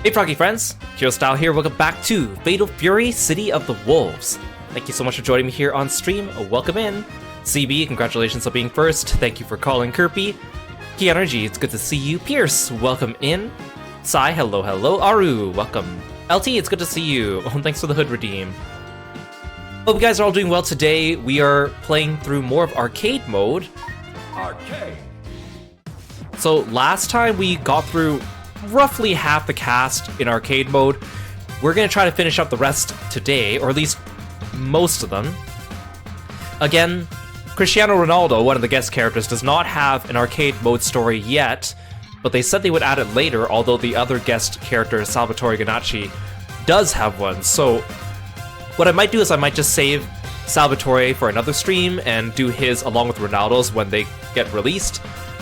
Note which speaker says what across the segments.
Speaker 1: Hey Froggy friends, Kirostyle here, welcome back to Fatal Fury City of the Wolves. Thank you so much for joining me here on stream, welcome in. CB, congratulations on being first, thank you for calling Kirby. Key Energy, it's good to see you. Pierce, welcome in. Sai, hello, hello. Aru, welcome. LT, it's good to see you. Oh, thanks for the hood redeem. Hope you guys are all doing well today. We are playing through more of arcade mode.
Speaker 2: Arcade!
Speaker 1: So last time we got through roughly half the cast in arcade mode. We're gonna try to finish up the rest today, or at least most of them. Again, Christiano Ronaldo, one of the guest characters, does not have an arcade mode story yet, but they said they would add it later, although the other guest character, Salvatore Ganacci, does have one. So what I might do is I might just save Salvatore for another stream and do his along with Ronaldo's when they get released.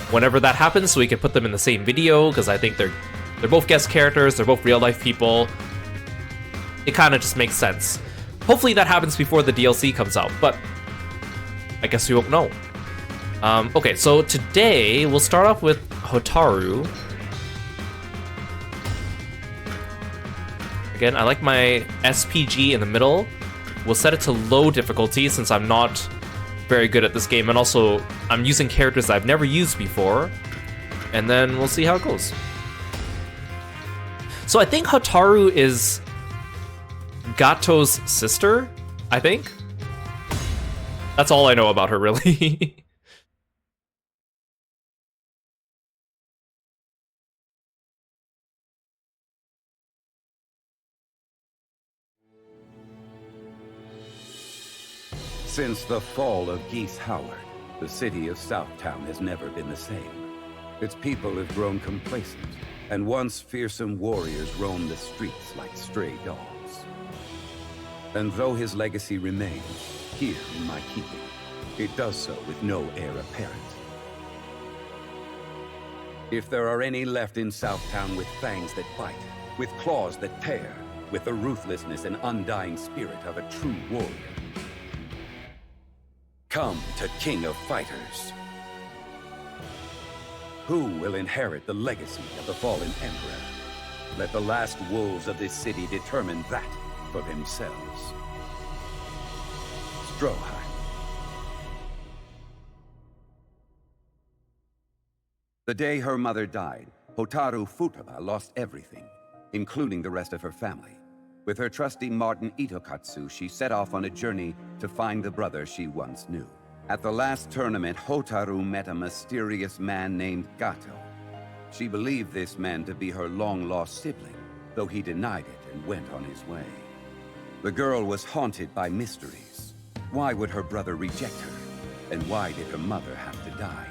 Speaker 1: Whenever that happens, so we can put them in the same video, because I think they're both guest characters, they're both real-life people. It kind of just makes sense. Hopefully that happens before the DLC comes out, but I guess we won't know. Okay, so today we'll start off with Hotaru. Again, I like my SPG in the middle. We'll set it to low difficulty since I'm not very good at this game, and also I'm using characters I've never used before, and then we'll see how it goes. So I think Hotaru is Gato's sister, I think. That's all I know about her, really.
Speaker 2: Since the fall of Geese Howard, the city of Southtown has never been the same. Its people have grown complacent, and once fearsome warriors roam the streets like stray dogs. And though his legacy remains here in my keeping, it does so with no heir apparent. If there are any left in Southtown with fangs that bite, with claws that tear, with the ruthlessness and undying spirit of a true warrior, come to King of Fighters. Who will inherit the legacy of the fallen Emperor? Let the last wolves of this city determine that for themselves. Stroheim. The day her mother died, Hotaru Futaba lost everything, including the rest of her family. With her trusty Martin Itokatsu, she set off on a journey to find the brother she once knew. At the last tournament, Hotaru met a mysterious man named Gato. She believed this man to be her long-lost sibling, though he denied it and went on his way. The girl was haunted by mysteries. Why would her brother reject her? And why did her mother have to die?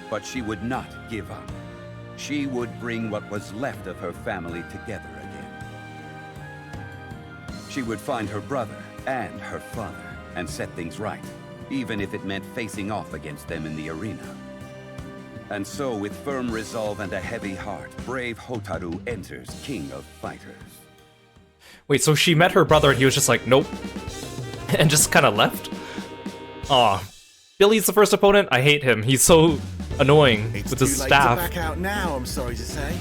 Speaker 2: But she would not give up. She would bring what was left of her family together again. She would find her brother and her father and set things right, even if it meant facing off against them in the arena. And so, with firm resolve and a heavy heart, brave Hotaru enters King of Fighters.
Speaker 1: Wait, so she met her brother and he was just like, nope, and just kind of left? Aw, Billy's the first opponent? I hate him. He's so annoying with his staff.
Speaker 3: It's too late to back out now, I'm sorry to say.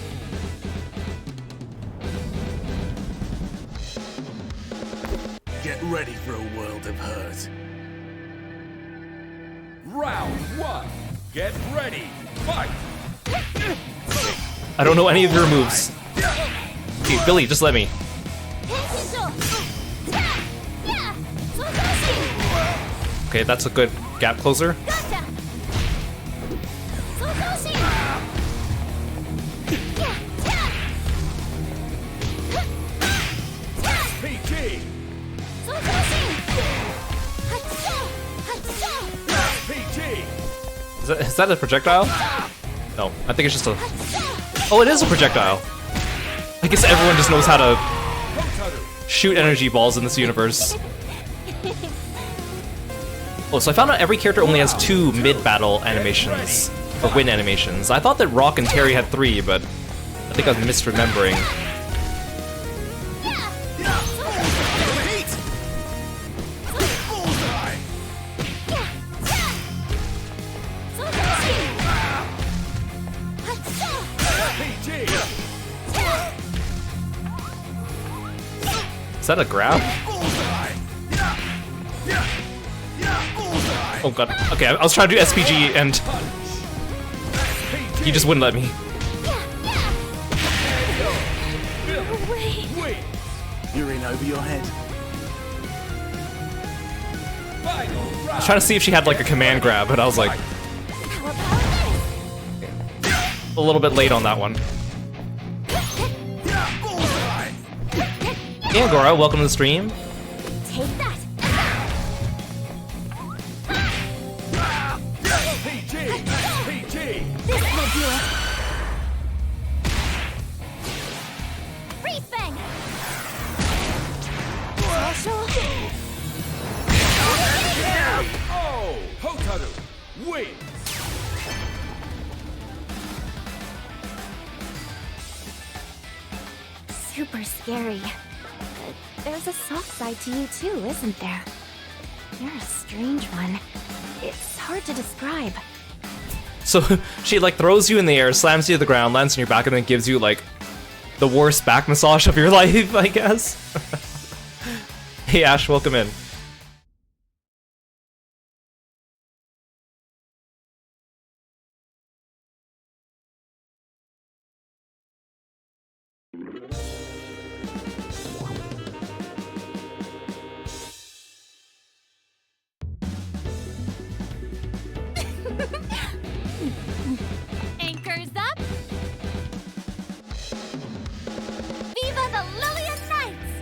Speaker 3: Get ready for a world of hurt.
Speaker 4: Round one. Get ready. Fight.
Speaker 1: I don't know any of your moves. Hey, Billy, just let me. Okay, that's a good gap closer. Is that a projectile? No, I think it's just a... Oh, it is a projectile! I guess everyone just knows how to shoot energy balls in this universe. Oh, so I found out every character only has 2 mid-battle animations, or win animations. I thought that Rock and Terry had 3, but I think I'm misremembering. that a grab? Oh god. Okay, I was trying to do SPG and he just wouldn't let me.
Speaker 3: You're in over your head.
Speaker 1: I was trying to see if she had like a command grab, but I was like a little bit late on that one. Hey Agora, welcome to the stream.
Speaker 5: Take that. This will do it. Freeze bang. Special.
Speaker 4: Oh, Hotaru wins.
Speaker 5: Super scary. But there's a soft side to you too, isn't there? You're a strange one. It's hard to describe.
Speaker 1: So she like throws you in the air, slams you to the ground, lands on your back, and then gives you like the worst back massage of your life, I guess. Hey Ash, welcome in.
Speaker 5: Anchors up. Viva the Lillian Knights!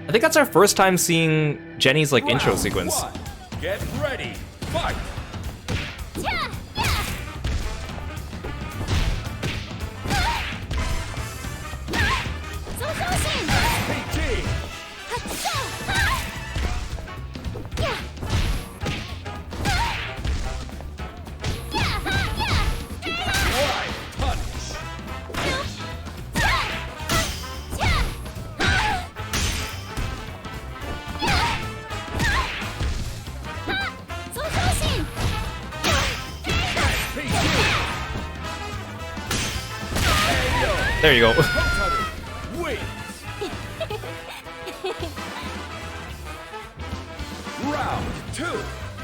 Speaker 1: I think that's our first time seeing Jenny's like intro
Speaker 4: Round
Speaker 1: sequence.
Speaker 4: one. Get ready. Fight.
Speaker 5: Yeah, yeah. So-so-shin.
Speaker 4: PG.
Speaker 5: Ha-cha. Yeah. Yeah, yeah.
Speaker 4: Right punch.
Speaker 1: There you go.
Speaker 4: Hotaru wins. Round two.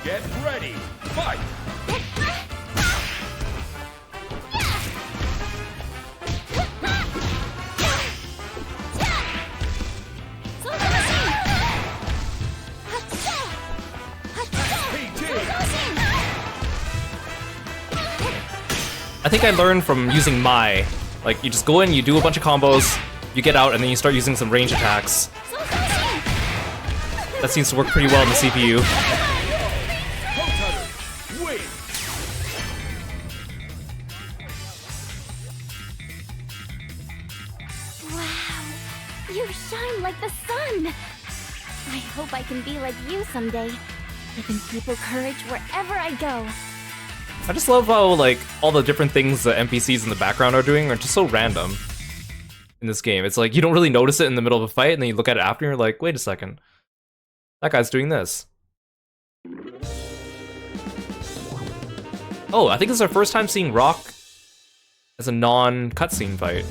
Speaker 4: Get ready. Fight. PG.
Speaker 1: I think I learned from using Mai. Like, you just go in, you do a bunch of combos, you get out, and then you start using some range attacks. That seems to work pretty well in the CPU.
Speaker 4: Hotaru wins.
Speaker 5: Wow, you shine like the sun. I hope I can be like you someday, giving people courage wherever I go.
Speaker 1: I just love how, like, all the different things the NPCs in the background are doing are just so random in this game. It's like, you don't really notice it in the middle of a fight, and then you look at it after, and you're like, wait a second. That guy's doing this. Oh, I think this is our first time seeing Rock as a non-cutscene fight.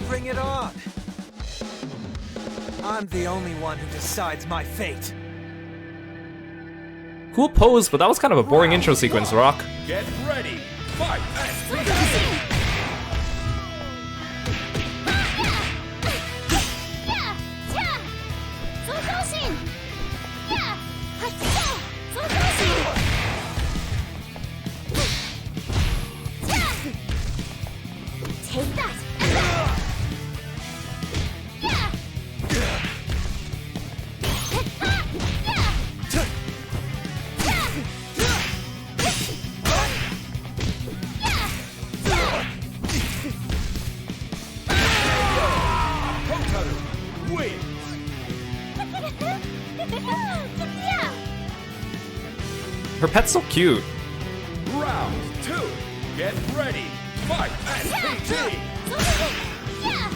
Speaker 6: Bring it on! I'm the only one who decides my fate.
Speaker 1: Cool pose, but that was kind of a boring intro sequence, Rock.
Speaker 4: Get ready. Fight.
Speaker 5: Take that!
Speaker 4: Hotaru wins.
Speaker 5: Yeah!
Speaker 1: Her pet's so cute.
Speaker 4: Round two. Get ready. Fight. PG.
Speaker 5: Yeah!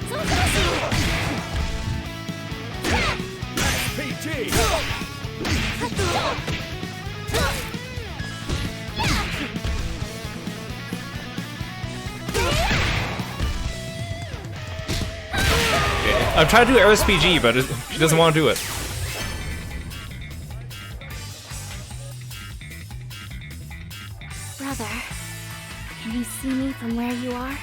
Speaker 5: So
Speaker 1: I'm trying to do RSPG, but she doesn't want to do it.
Speaker 5: Brother, can you see me from where you are?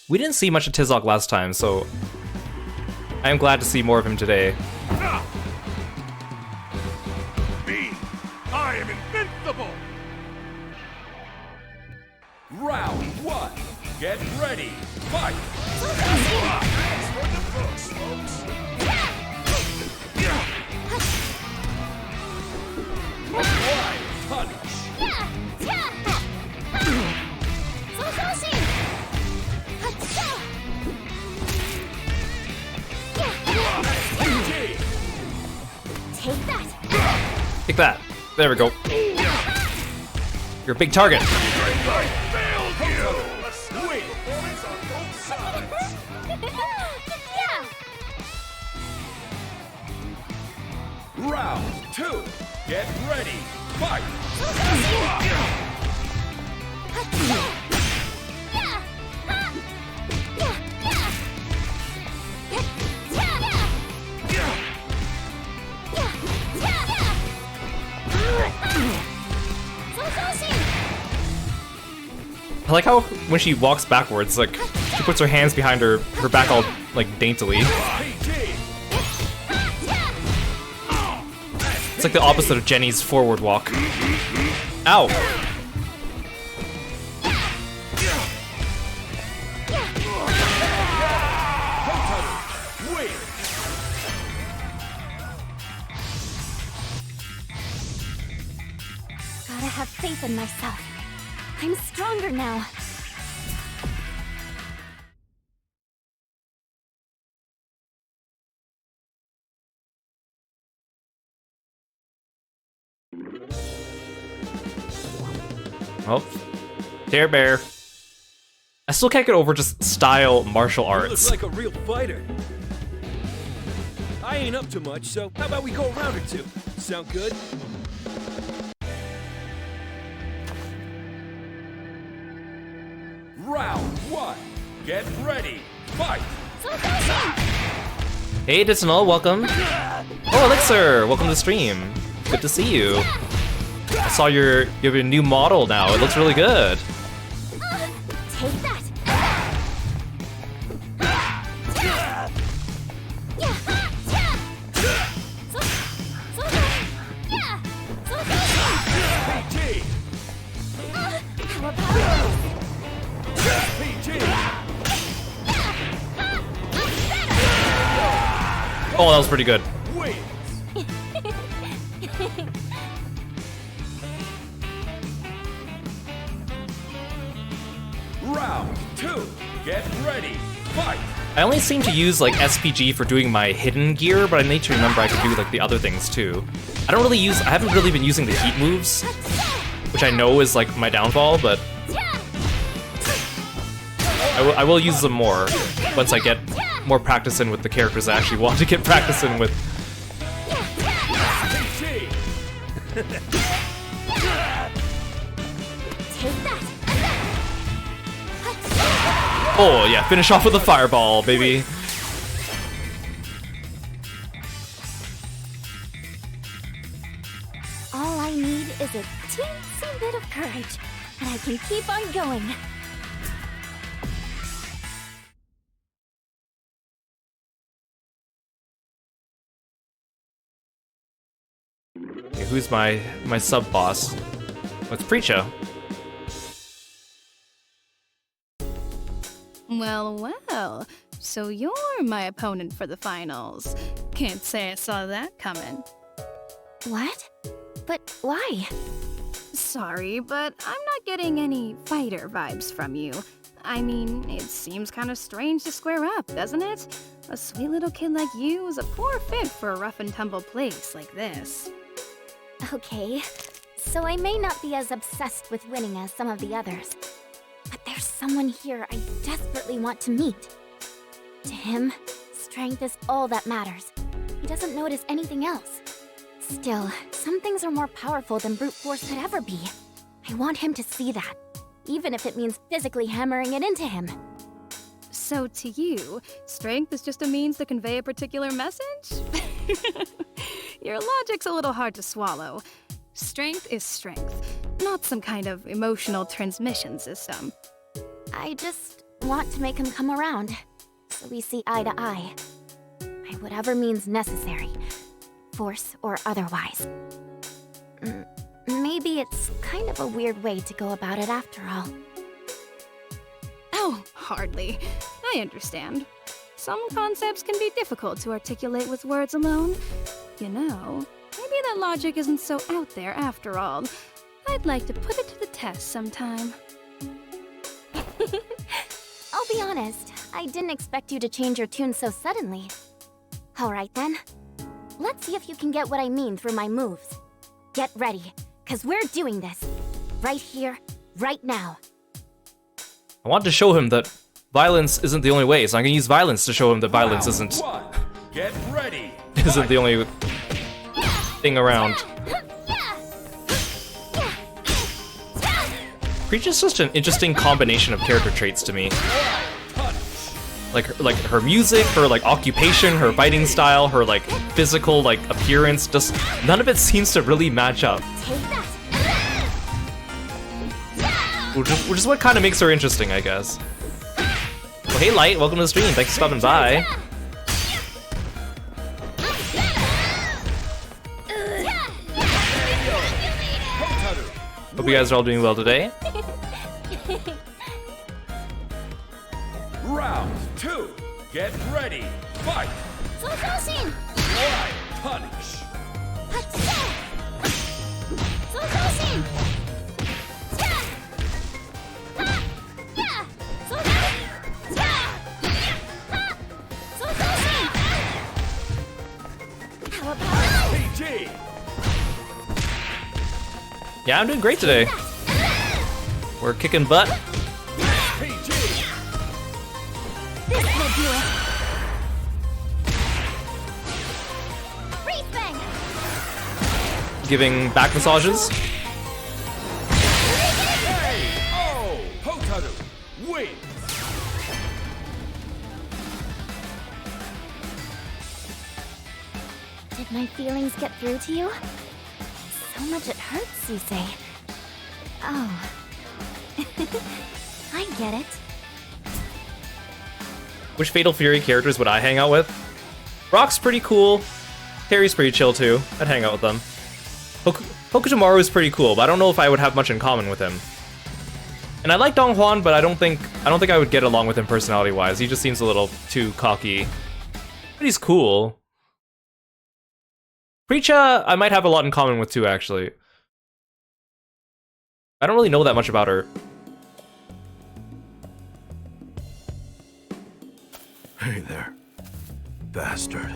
Speaker 1: We didn't see much of Tizok last time, so I am glad to see more of him today.
Speaker 3: Me, I am invincible!
Speaker 4: Round 1. Get ready. Fight.
Speaker 3: Thanks for the books, folks.
Speaker 4: Apply punish.
Speaker 5: Take that!
Speaker 1: Take that. There we go. You're a big target.
Speaker 3: I failed you! Wait, performance on both sides.
Speaker 5: Yeah!
Speaker 4: Round 2. Get ready. Fight.
Speaker 1: I like how when she walks backwards, like she puts her hands behind her back all like daintily. It's like the opposite of Jenny's forward walk. Ow!
Speaker 5: Gotta have faith in myself. I'm stronger now.
Speaker 1: Oh, Dare Bear. I still can't get over just style martial arts.
Speaker 7: Looks like a real fighter. I ain't up to much, so how about we go a round or two? Sound good?
Speaker 4: Round 1. Get ready. Fight.
Speaker 1: Hey, Disnal, welcome. Oh, Elixir, welcome to the stream. Good to see you. I saw you have a new model now. It looks really good.
Speaker 5: Take that!
Speaker 1: Oh, that was pretty good.
Speaker 4: Round 2. Get ready. Fight.
Speaker 1: I only seem to use like SPG for doing my hidden gear, but I need to remember I could do like the other things too. I haven't really been using the heat moves, which I know is like my downfall, but I will use them more once I get more practice in with the characters I actually want to get practice in with. Oh yeah, finish off with a fireball, baby.
Speaker 5: All I need is a teensy bit of courage, and I can keep on going.
Speaker 1: Okay, who's my sub boss? Let's Preacha.
Speaker 8: Well, well, so you're my opponent for the finals. Can't say I saw that coming.
Speaker 5: What? But why?
Speaker 8: Sorry, but I'm not getting any fighter vibes from you. I mean, it seems kind of strange to square up, doesn't it? A sweet little kid like you is a poor fit for a rough and tumble place like this.
Speaker 5: Okay, so I may not be as obsessed with winning as some of the others, but there's someone here I desperately want to meet. To him, strength is all that matters. He doesn't notice anything else. Still, some things are more powerful than brute force could ever be. I want him to see that, even if it means physically hammering it into him.
Speaker 8: So to you, strength is just a means to convey a particular message? Your logic's a little hard to swallow. Strength is strength, not some kind of emotional transmission system.
Speaker 5: I just want to make him come around, so we see eye to eye. By whatever means necessary, force or otherwise. Maybe it's kind of a weird way to go about it after all.
Speaker 8: Oh, hardly. I understand. Some concepts can be difficult to articulate with words alone. You know, maybe that logic isn't so out there after all. I'd like to put it to the test sometime.
Speaker 5: I'll be honest, I didn't expect you to change your tune so suddenly. Alright then. Let's see if you can get what I mean through my moves. Get ready, cause we're doing this. Right here, right now.
Speaker 1: I want to show him that violence isn't the only way, so I'm gonna use violence to show him that violence
Speaker 4: Round one. Get ready.
Speaker 1: isn't the only thing around. Preacher's such an interesting combination of character traits to me. Like her music, her like occupation, her fighting style, her like physical like appearance, just none of it seems to really match up. Which is what kind of makes her interesting, I guess. Well, hey Light, welcome to the stream. Thanks for stopping by. Hope you guys are all doing well today.
Speaker 4: Round two. Get ready. Fight. Right punch. PG.
Speaker 1: Yeah, I'm doing great today. We're kicking butt.
Speaker 4: PG.
Speaker 5: This will do it. Freeze bang.
Speaker 1: Giving back massages.
Speaker 4: Oh, Hotaru wins.
Speaker 5: Did my feelings get through to you? So much it hurts, you say. Oh. I get it.
Speaker 1: Which Fatal Fury characters would I hang out with? Rock's pretty cool. Terry's pretty chill too. I'd hang out with them. Hokutomaru is pretty cool, but I don't know if I would have much in common with him. And I like Dong Hwan, but I don't think I would get along with him personality-wise. He just seems a little too cocky. But he's cool. Preacha, I might have a lot in common with too, actually. I don't really know that much about her.
Speaker 3: Hey there. Bastard.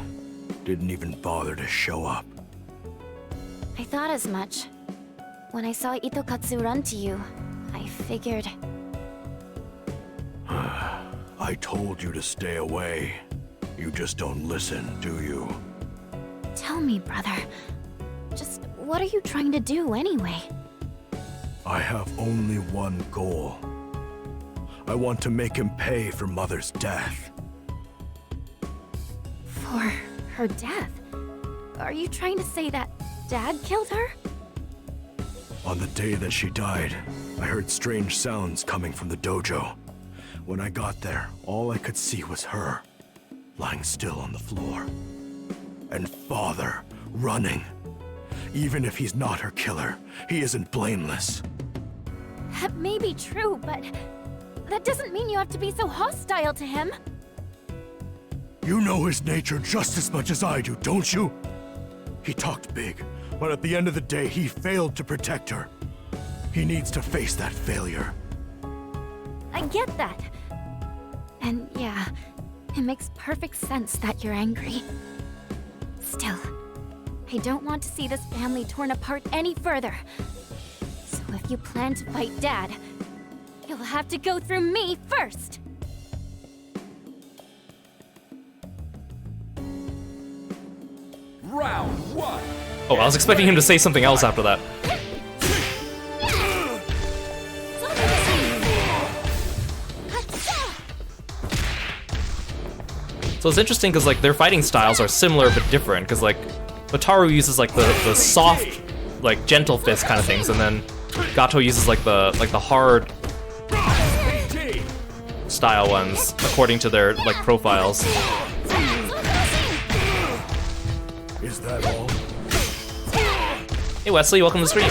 Speaker 3: Didn't even bother to show up.
Speaker 5: I thought as much. When I saw Itokatsu run to you, I figured...
Speaker 3: I told you to stay away. You just don't listen, do you?
Speaker 5: Tell me, brother. Just what are you trying to do anyway?
Speaker 3: I have only one goal. I want to make him pay for Mother's death.
Speaker 5: For her death? Are you trying to say that Dad killed her?
Speaker 3: On the day that she died, I heard strange sounds coming from the dojo. When I got there, all I could see was her, lying still on the floor. And Father, running. Even if he's not her killer, he isn't blameless.
Speaker 5: That may be true, but that doesn't mean you have to be so hostile to him.
Speaker 3: You know his nature just as much as I do, don't you? He talked big, but at the end of the day, he failed to protect her. He needs to face that failure.
Speaker 5: I get that. And yeah, it makes perfect sense that you're angry. Still, I don't want to see this family torn apart any further. So if you plan to fight Dad, you'll have to go through me first.
Speaker 4: Round 1.
Speaker 1: Oh, I was expecting him to say something else after that. So it's interesting because like their fighting styles are similar but different. Because like Hotaru uses like the soft, like gentle fist kind of things, and then Gato uses like the hard style ones according to their like profiles.
Speaker 3: Is that all?
Speaker 1: Hey Wesley, welcome to the stream.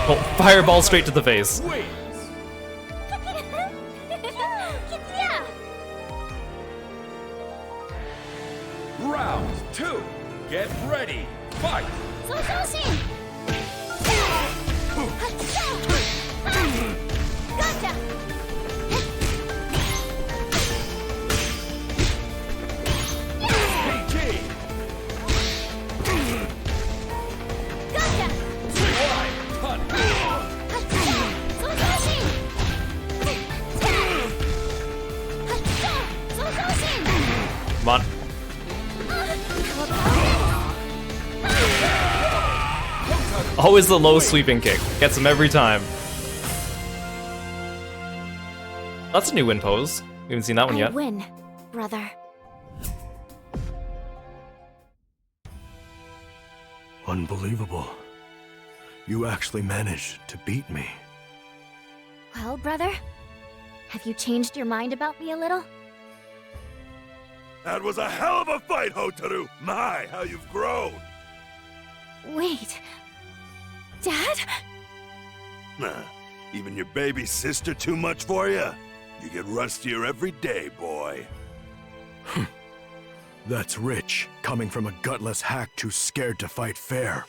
Speaker 1: Oh, fireball straight to the face.
Speaker 4: Round 2. Get ready. Fight.
Speaker 1: Come on. Always the low sweeping kick. Gets him every time. That's a new win pose. We haven't seen that one
Speaker 5: I
Speaker 1: yet.
Speaker 5: win, brother.
Speaker 3: Unbelievable. You actually managed to beat me.
Speaker 5: Well, brother, have you changed your mind about me a little?
Speaker 3: That was a hell of a fight, Hotaru! My, how you've grown!
Speaker 5: Wait. Dad?
Speaker 3: Nah, even your baby sister too much for you? You get rustier every day, boy. That's rich, coming from a gutless hack too scared to fight fair.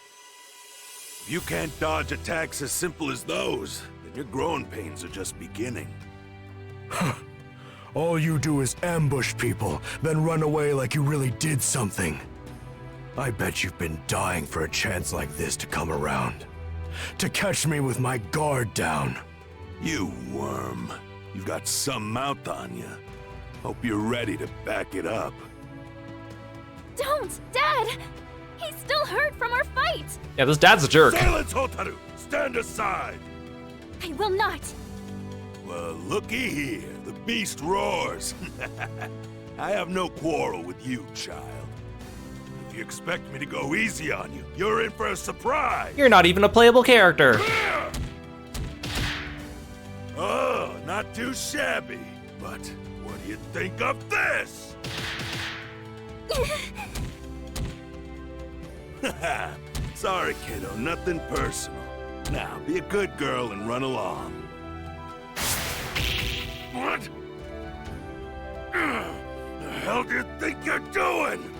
Speaker 3: If you can't dodge attacks as simple as those, then your growing pains are just beginning. All you do is ambush people, then run away like you really did something. I bet you've been dying for a chance like this to come around. To catch me with my guard down. You worm. You've got some mouth on you. Hope you're ready to back it up.
Speaker 5: Don't, Dad! He's still hurt from our fight!
Speaker 1: Yeah, this dad's a jerk.
Speaker 3: Silence, Hotaru! Stand aside!
Speaker 5: I will not!
Speaker 3: Well, looky here. The beast roars. I have no quarrel with you, child. If you expect me to go easy on you, you're in for a surprise!
Speaker 1: You're not even a playable character.
Speaker 3: Oh, not too shabby. But what do you think of this? Sorry, kiddo, nothing personal. Now, be a good girl and run along. What? The hell do you think you're doing?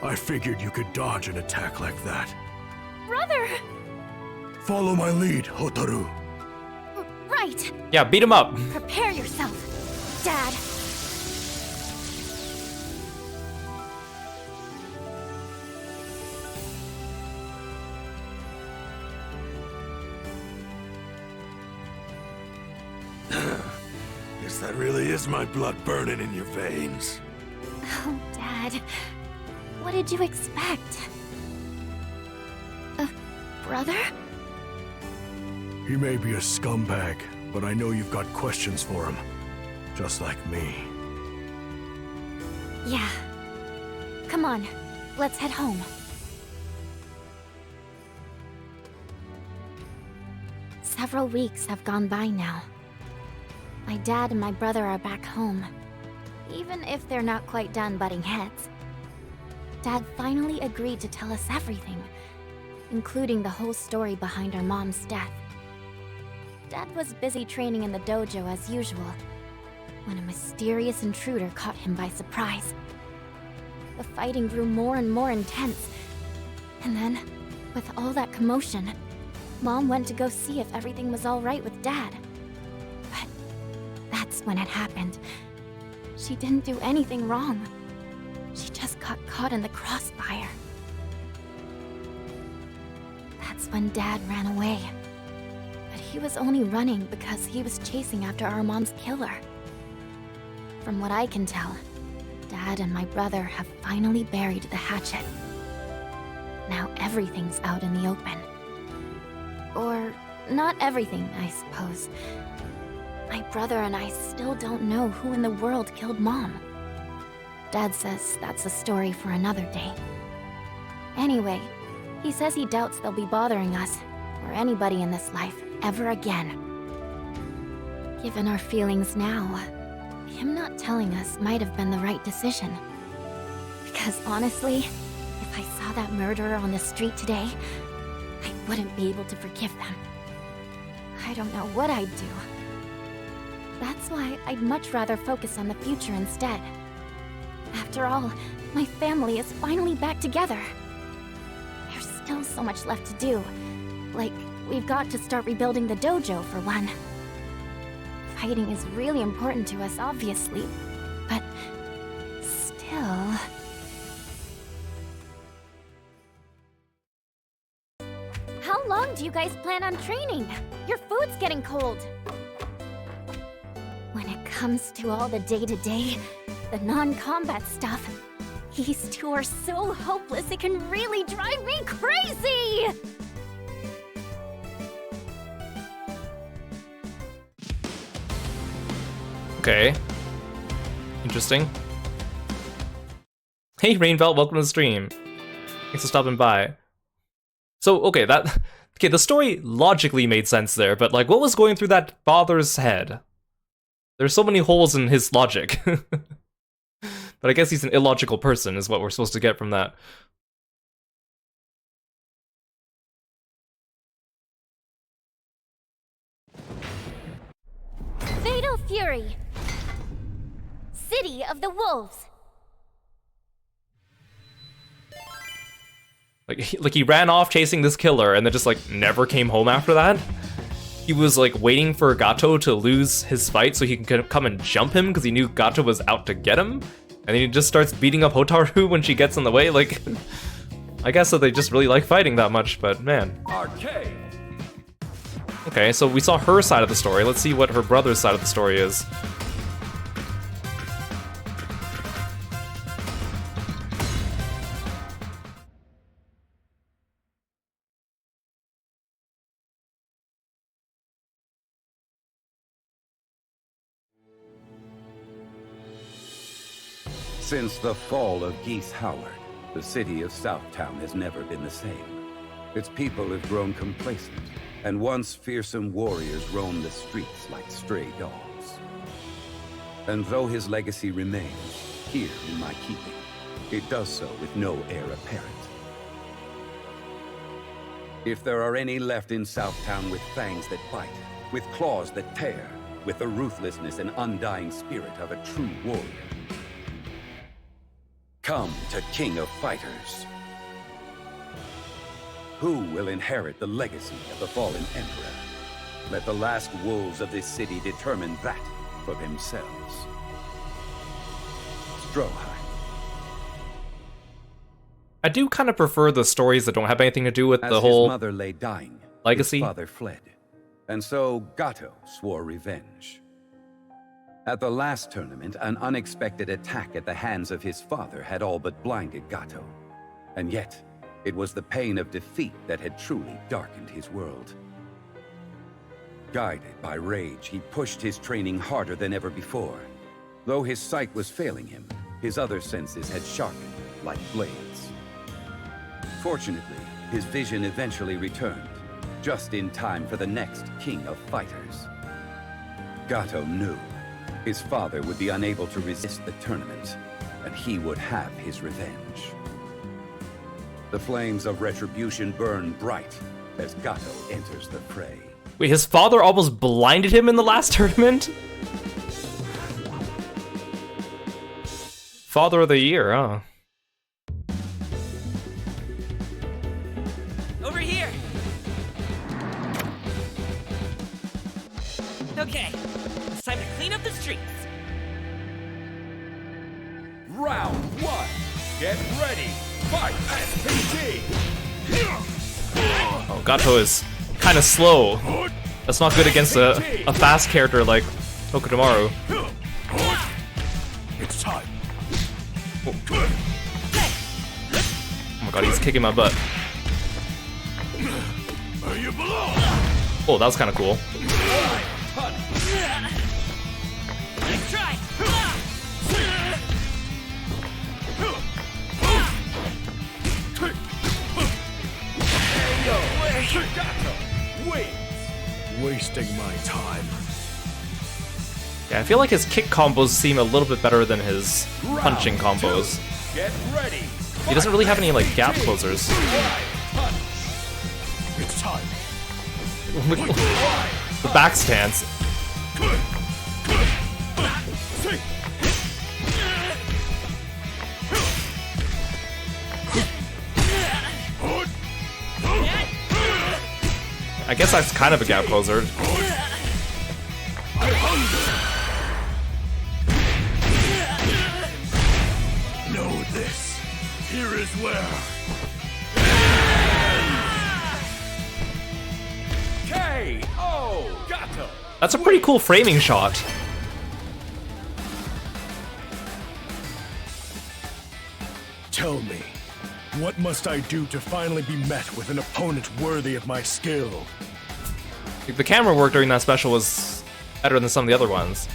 Speaker 3: I figured you could dodge an attack like that.
Speaker 5: Brother!
Speaker 3: Follow my lead, Hotaru.
Speaker 5: Right!
Speaker 1: Yeah, beat him up.
Speaker 5: Prepare yourself, Dad.
Speaker 3: Guess that really is my blood burning in your veins.
Speaker 5: Oh, Dad. What did you expect? A brother?
Speaker 3: He may be a scumbag, but I know you've got questions for him. Just like me.
Speaker 5: Yeah. Come on, let's head home. Several weeks have gone by now. My dad and my brother are back home. Even if they're not quite done butting heads. Dad finally agreed to tell us everything, including the whole story behind our mom's death. Dad was busy training in the dojo as usual, when a mysterious intruder caught him by surprise. The fighting grew more and more intense, and then, with all that commotion, Mom went to go see if everything was all right with Dad. But that's when it happened. She didn't do anything wrong. She just got caught in the crossfire. That's That's when Dad ran away. But he was only running because he was chasing after our mom's killer. From what I can tell, Dad and my brother have finally buried the hatchet. Now everything's out in the open. Or not everything, I suppose. My brother and I still don't know who in the world killed Mom. Dad says that's a story for another day. Anyway, he says he doubts they'll be bothering us, or anybody in this life, ever again. Given our feelings now, him not telling us might have been the right decision. Because honestly, if I saw that murderer on the street today, I wouldn't be able to forgive them. I don't know what I'd do. That's why I'd much rather focus on the future instead. After all, my family is finally back together. There's still so much left to do. Like, we've got to start rebuilding the dojo for one. Fighting is really important to us, obviously, but still... How long do you guys plan on training? Your food's getting cold. When it comes to all the day-to-day, the non-combat stuff, these two are so hopeless it can really drive me crazy!
Speaker 1: Okay. Interesting. Hey Rainbelt, welcome to the stream. Thanks for stopping by. So, okay, the story logically made sense there, but like, what was going through that father's head? There's so many holes in his logic. But I guess he's an illogical person, is what we're supposed to get from that.
Speaker 5: Fatal Fury! City of the Wolves!
Speaker 1: Like he ran off chasing this killer and then just like never came home after that. He was like waiting for Gato to lose his fight so he can come and jump him because he knew Gato was out to get him. And then he just starts beating up Hotaru when she gets in the way. Like, I guess that they just really like fighting that much, but man.
Speaker 4: Arcade.
Speaker 1: Okay, so we saw her side of the story. Let's see what her brother's side of the story is.
Speaker 2: Since the fall of Geese Howard, the city of Southtown has never been the same. Its people have grown complacent, and once fearsome warriors roam the streets like stray dogs. And though his legacy remains here in my keeping, it does so with no heir apparent. If there are any left in Southtown with fangs that bite, with claws that tear, with the ruthlessness and undying spirit of a true warrior, come to King of Fighters. Who will inherit the legacy of the fallen emperor? Let the last wolves of this city determine that for themselves. Stroheim.
Speaker 1: I do kind of prefer the stories that don't have anything to do with the whole
Speaker 2: His mother lay dying,
Speaker 1: legacy.
Speaker 2: His father fled, and so Gato swore revenge. At the last tournament, an unexpected attack at the hands of his father had all but blinded Gato. And yet, it was the pain of defeat that had truly darkened his world. Guided by rage, he pushed his training harder than ever before. Though his sight was failing him, his other senses had sharpened like blades. Fortunately, his vision eventually returned, just in time for the next King of Fighters. Gato knew his father would be unable to resist the tournament, and he would have his revenge. The flames of retribution burn bright as Gato enters the fray.
Speaker 1: Wait, his father almost blinded him in the last tournament? Father of the year, huh?
Speaker 9: Over here! Okay, it's time to clean up the streets.
Speaker 4: Round one. Get ready. Fight. SPT.
Speaker 2: Oh
Speaker 1: Gato is kind of slow. That's not good against a fast character like Tokudomaru.
Speaker 3: It's time.
Speaker 1: Oh my god, he's kicking my butt.
Speaker 3: Where you belong.
Speaker 1: Oh, that was kind of cool.
Speaker 9: Let's try.
Speaker 3: Wasting my time.
Speaker 1: Yeah, I feel like his kick combos seem a little bit better than his punching combos.
Speaker 4: Get ready.
Speaker 1: He doesn't really have any like gap closers.
Speaker 3: It's time.
Speaker 1: The back stance. I guess that's kind of a gap closer.
Speaker 3: Know this. Here is where.
Speaker 4: KO. Gato.
Speaker 1: That's a pretty cool framing shot.
Speaker 3: Tell me, what must I do to finally be met with an opponent worthy of my skill?
Speaker 1: The camera work during that special was better than some of the other ones.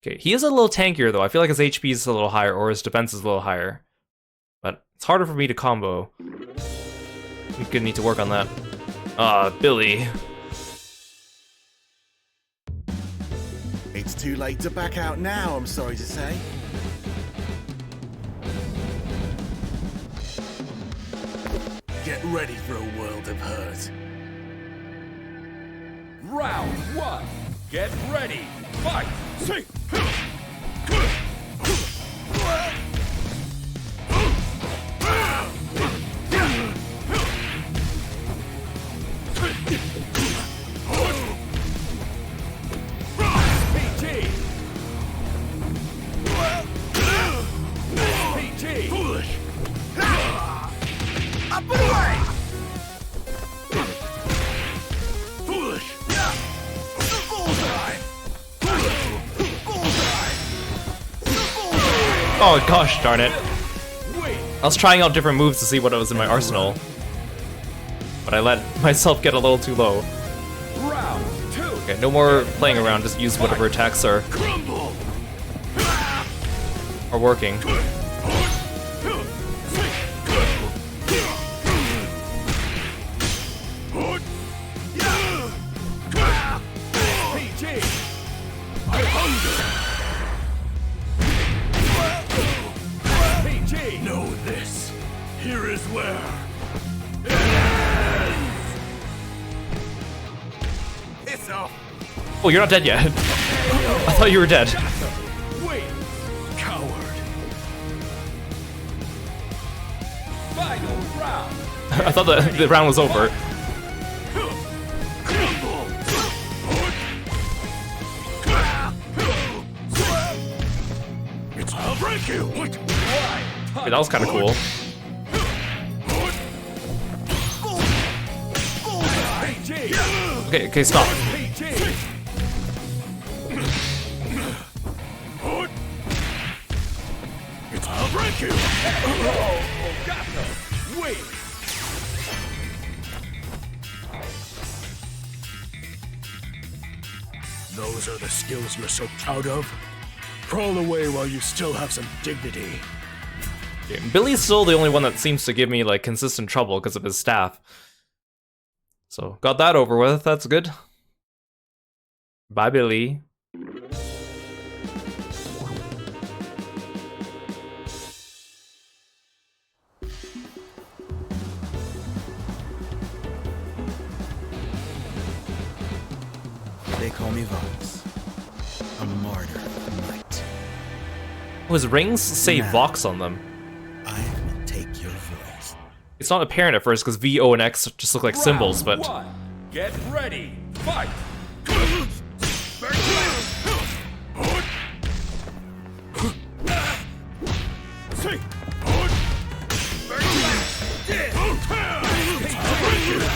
Speaker 1: Okay, he is a little tankier though. I feel like his HP is a little higher or his defense is a little higher. But it's harder for me to combo. I'm gonna need to work on that. Billy.
Speaker 10: It's too late to back out now, I'm sorry to say. Get ready for a world of hurt.
Speaker 4: Round 1. Get ready. Fight. See.
Speaker 3: Foolish!
Speaker 10: Up and away!
Speaker 3: Foolish!
Speaker 10: Bullseye! Bullseye!
Speaker 1: Oh gosh darn it. I was trying out different moves to see what was in my arsenal. But I let myself get a little too low.
Speaker 4: Round 2.
Speaker 1: Okay, no more playing around, just use whatever attacks are working.
Speaker 3: Know this. Here is where.
Speaker 10: It's off!
Speaker 1: Oh, you're not dead yet. I thought you were dead.
Speaker 4: Wait.
Speaker 3: Coward.
Speaker 4: Final round.
Speaker 1: I thought the round was over.
Speaker 3: I'll break you.
Speaker 1: Okay, that was kind of cool. Okay, stop.
Speaker 3: I'll break you.
Speaker 4: Wait.
Speaker 3: Those are the skills you're so proud of? Crawl away while you still have some dignity.
Speaker 1: Okay, Billy's still the only one that seems to give me like consistent trouble because of his staff. So, got that over with, that's good. Bye, Billy.
Speaker 10: They call me Vox. A martyr of night.
Speaker 1: Oh, his rings say
Speaker 10: Now,
Speaker 1: Vox on them.
Speaker 10: I will take your voice.
Speaker 1: It's not apparent at first because V, O, and X just look like symbols, but...
Speaker 4: Round 1. Get ready. Fight.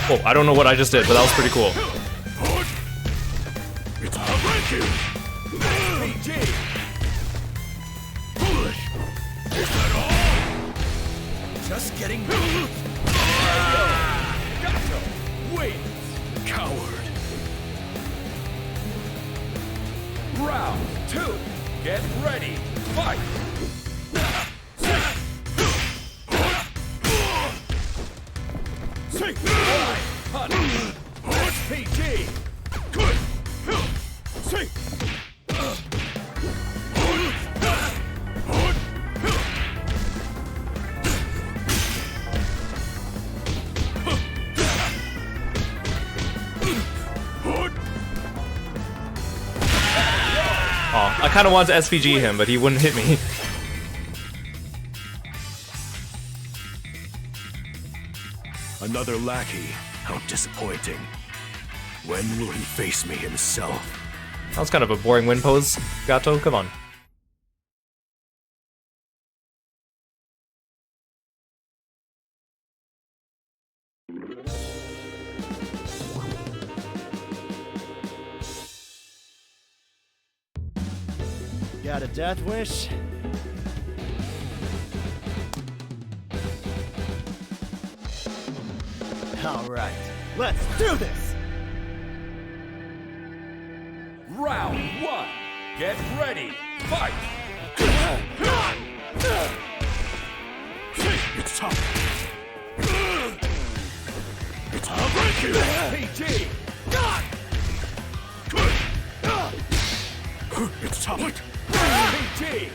Speaker 1: Oh, I don't know what I just did, but that was pretty cool.
Speaker 10: Just getting
Speaker 4: Gato, wait.
Speaker 3: Coward.
Speaker 4: Round 2. Get ready. Fight. Punch. SPG.
Speaker 1: Oh, I kind of wanted to SVG him, but he wouldn't hit me.
Speaker 3: Another lackey. How disappointing. When will he face me himself?
Speaker 1: That was kind of a boring win pose, Gato. Come on.
Speaker 11: Got a death wish? Alright, let's do this!
Speaker 4: Round 1. Get ready. Fight.
Speaker 3: It's tough. It's tough.
Speaker 4: PG.
Speaker 3: It's tough.
Speaker 4: PG.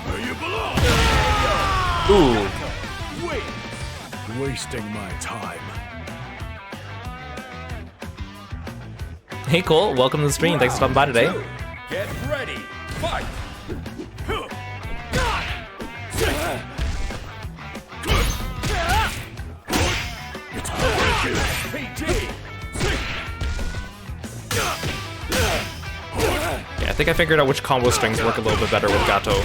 Speaker 3: Where you belong.
Speaker 1: Ooh.
Speaker 4: Wait.
Speaker 3: Wasting my time.
Speaker 1: Hey Cole, welcome to the stream. Thanks for stopping by today.
Speaker 4: 2. Get ready. Fight. PG.
Speaker 1: Yeah, I think I figured out which combo strings work a little bit better with Gato.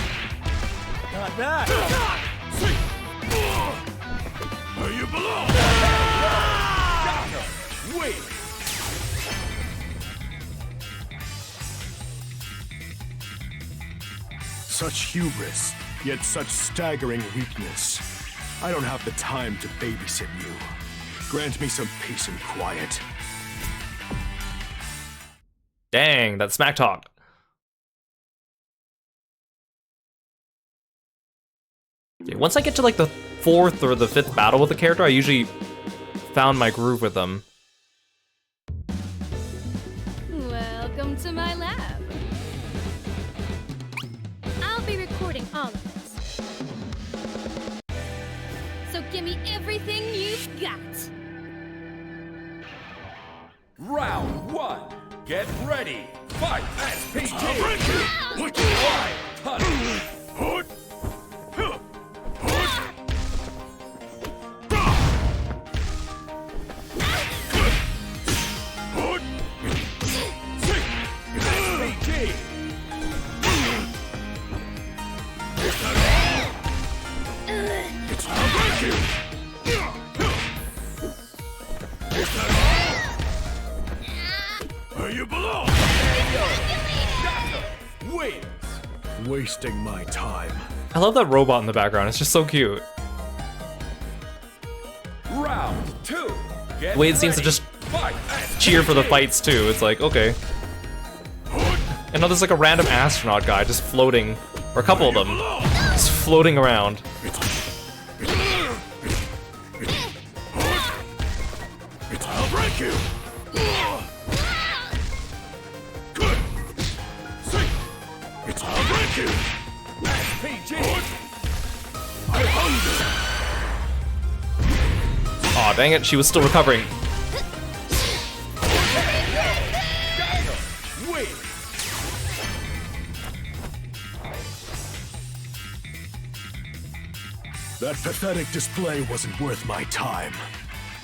Speaker 11: Not bad!
Speaker 3: Where you belong.
Speaker 4: Wait.
Speaker 3: Such hubris, yet such staggering weakness. I don't have the time to babysit you. Grant me some peace and quiet.
Speaker 1: Dang, that smack talk. Okay, once I get to like the 4th or the 5th battle with the character, I usually found my groove with them.
Speaker 8: Welcome to my lab. I'll be recording all of this. So give me everything you've got.
Speaker 4: Round 1. Get ready. Fight. SPG. Fight. Punch. SPG.
Speaker 3: Where you belong.
Speaker 4: Wait.
Speaker 3: Wasting my time.
Speaker 1: I love that robot in the background. It's just so cute.
Speaker 4: Round 2. Get
Speaker 1: The way it seems to
Speaker 4: ready.
Speaker 1: just
Speaker 4: Fight.
Speaker 1: cheer for the fights too. It's like, okay. And now there's like a random astronaut guy just floating, or a couple of them, just floating around.
Speaker 3: I'll break you. Good. See. I'll break you.
Speaker 4: PG.
Speaker 3: I hunger.
Speaker 1: Aw, dang it, she was still recovering.
Speaker 4: Wait.
Speaker 3: That pathetic display wasn't worth my time.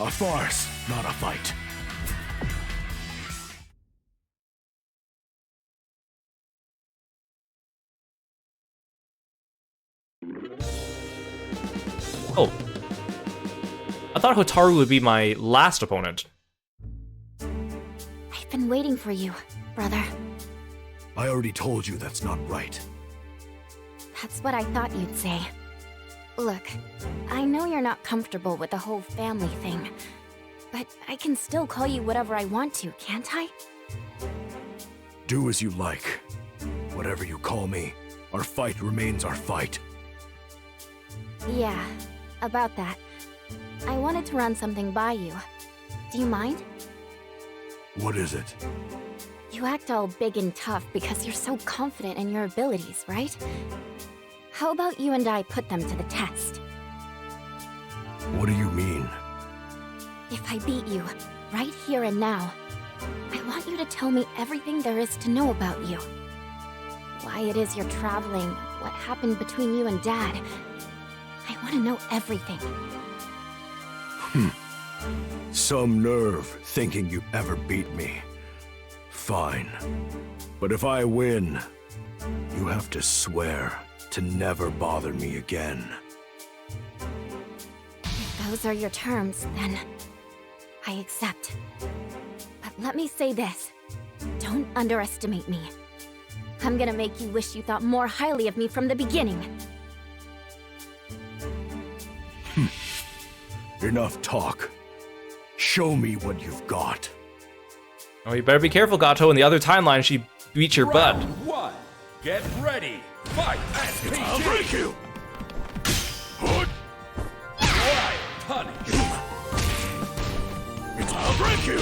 Speaker 3: A farce, not a fight.
Speaker 1: Oh. I thought Hotaru would be my last opponent.
Speaker 5: I've been waiting for you, brother.
Speaker 3: I already told you that's not right.
Speaker 5: That's what I thought you'd say. Look, I know you're not comfortable with the whole family thing, but I can still call you whatever I want to, can't I?
Speaker 3: Do as you like. Whatever you call me, our fight remains our fight.
Speaker 5: Yeah, about that. I wanted to run something by you. Do you mind?
Speaker 3: What is it?
Speaker 5: You act all big and tough because you're so confident in your abilities, right? How about you and I put them to the test?
Speaker 3: What do you mean?
Speaker 5: If I beat you, right here and now, I want you to tell me everything there is to know about you. Why it is you're traveling, what happened between you and Dad. I want to know everything.
Speaker 3: Some nerve thinking you'd ever beat me. Fine. But if I win, you have to swear to never bother me again.
Speaker 5: If those are your terms, then I accept. But let me say this. Don't underestimate me. I'm gonna make you wish you thought more highly of me from the beginning.
Speaker 3: Enough talk. Show me what you've got.
Speaker 1: Oh, you better be careful, Gato. In the other timeline, she beat your butt.
Speaker 4: Round 1. Get ready. Fight.
Speaker 3: I'll break you!
Speaker 4: Right. Punish.
Speaker 3: I'll break you!